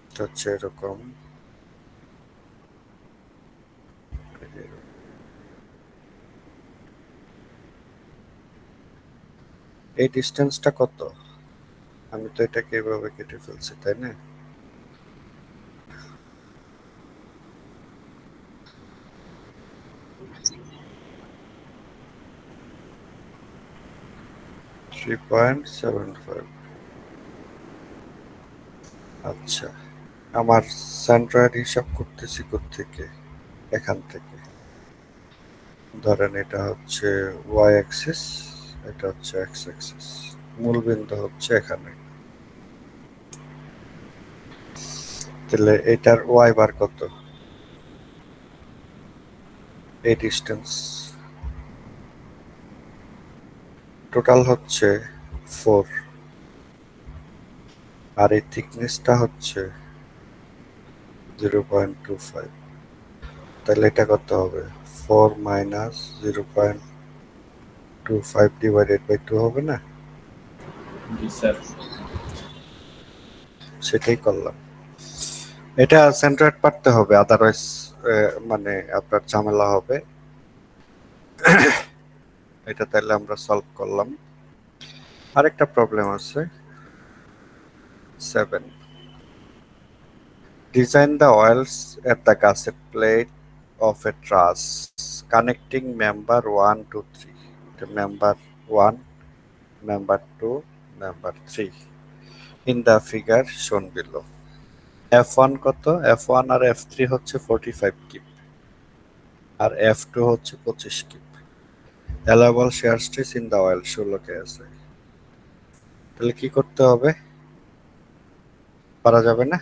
S1: এটা হচ্ছে এরকম, এই ডিস্টেন্সটা কত? আমি তো এটাকে এভাবে কেটে ফেলছি, তাই না? Three point seven five. আচ্ছা, আমার সেন্ট্রয়েড হিসাব করতেছি কোত্থেকে? এখান থেকে। ধরেন এটা হচ্ছে ওয়াই অ্যাক্সিস, এটা হচ্ছে এক্স অ্যাক্সিস, মূল বিন্দু হচ্ছে এখানে। তাহলে এটার ওয়াই বার কত? এই ডিস্টেন্স টোটাল হচ্ছে 4, আর এই থিকনেসটা হচ্ছে 0.25। তাহলে এটা কত হবে? 4 - 0.25 ডিভাইডেড বাই 2 হবে না?
S4: জি স্যার।
S1: সেটাই করলাম। এটা সেন্ট্রয়েড পারতে হবে, আদারওয়াইজ মানে আপনার ঝামেলা হবে। এটা তাহলে আমরা সলভ করলাম। আরেকটা প্রবলেম আছে, 7। Design the oils at the gusset plate of a truss connecting member 1 to 3. The member 1, member 2, member 3 in the figure shown below. F1 কত? F1 আর F3 হচ্ছে 45 কিপ, আর F2 হচ্ছে 25 keep. Allowable shear stress in the oil 16 কে আছে। তাহলে কি করতে হবে? পারা যাবে না?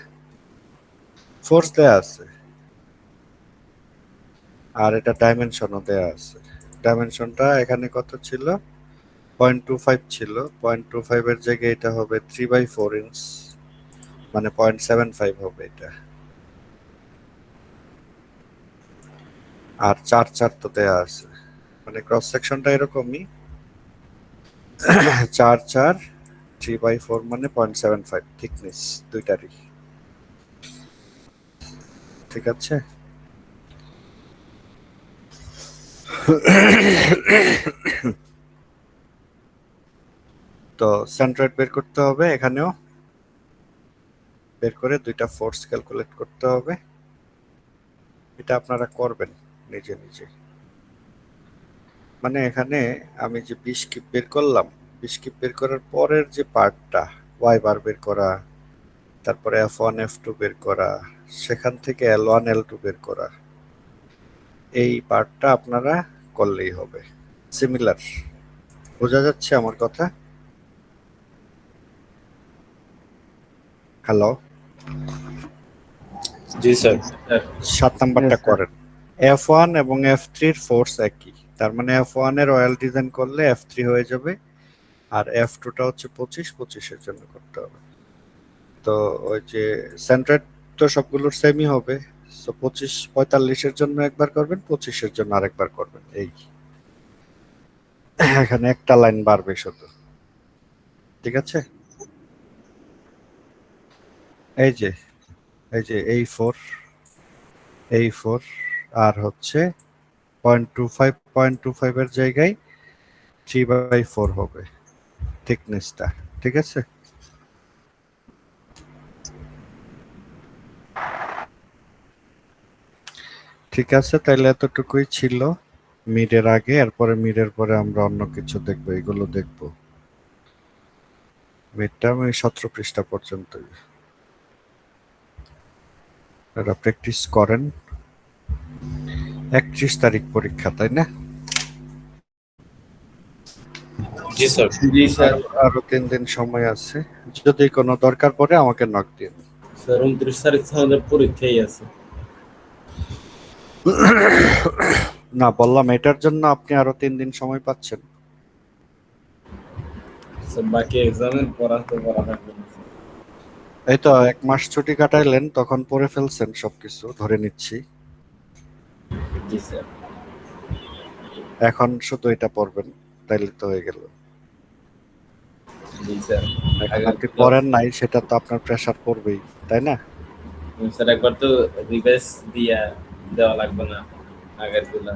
S1: ফোর্স দেয়া আছে, আর এটা ডাইমেনশনও দেয়া আছে। ডাইমেনশনটা এখানে কত ছিল? 0.25 ছিল। 0.25 এর জায়গায় এটা হবে 3/4 ইঞ্চ, মানে 0.75 হবে এটা। আর 4 তো দেয়া আছে, মানে ক্রস সেকশনটা এরকমই। 4 3/4 মানে 0.75 থিকনেস দুইটারই। ঠিক আছে? তো সেন্ট্রয়েড বের করতে হবে, এখানেও বের করে দুইটা ফোর্স ক্যালকুলেট করতে হবে। এটা আপনারা করবেন নিজে নিজে। মানে এখানে আমি যে 20 কিপ বের করলাম, 20 কিপ বের করার পরের যে পার্টটা, ওয়াই বার বের করা, তারপরে F1 F2 বের করা, সেখান থেকে L1 L2 বের করা, এই পার্টটা আপনারা করলেই হবে। সিমিলার, বোঝা যাচ্ছে আমার কথা? হ্যালো,
S4: জি স্যার।
S1: 7 নাম্বারটা
S5: Yes, sir.
S1: করেন। F1 এবং F3 এর ফোর্স একই, তার মানে F1 এর অয়েল ডিজাইন করলে F3 হয়ে যাবে, আর F2 টা হচ্ছে 25 এর জন্য করতে হবে। তো ওই যে সেন্ট্রেট তো সবগুলোর সেমই হবে, সো 45 এর জন্য একবার করবেন, 25 এর জন্য আরেকবার করবেন, এই এখানে একটা লাইন বাড়বে শুধু, ঠিক আছে? এই যে A4 আর হচ্ছে 0.25 এর জায়গায় 3/4 হবে থিকনেসটা, ঠিক আছে? ঠিক আছে, তাহলে এতটুকুই ছিল মিডের আগে, এরপরে মিডের পরে আমরা অন্য কিছু দেখবো, এগুলো দেখবো। মিডটা আমি 17 পৃষ্ঠা পর্যন্তই, এটা প্র্যাকটিস করেন। 31 তারিখ পরীক্ষা, তাই না?
S4: জি স্যার। জি স্যার।
S1: আরো 3 দিন সময় আছে, যদি কোনো দরকার পড়ে আমাকে নক দিন।
S4: স্যার 29 তারিখ আমাদের পরীক্ষাই আছে।
S1: না, বললাম এটার জন্য আপনি আরো 3 দিন সময় পাচ্ছেন।
S4: স্যার বাকি এক্সামের পড়া তো পড়া লাগবে না।
S1: এই তো 1 মাস ছুটি কাটাইলেন, তখন পড়ে ফেলছেন সবকিছু, ধরে নিচ্ছি।
S4: জি স্যার।
S1: এখন শুধু এটা পড়বেন, তাইলে তো হয়ে গেল।
S4: জি স্যার।
S1: এখন আপনি পড়েন নাই, সেটা তো আপনার প্রেসার পড়বেই, তাই না?
S4: স্যার একবার তো রিভাইজ দেওয়া লাগবে না আগের গুলা?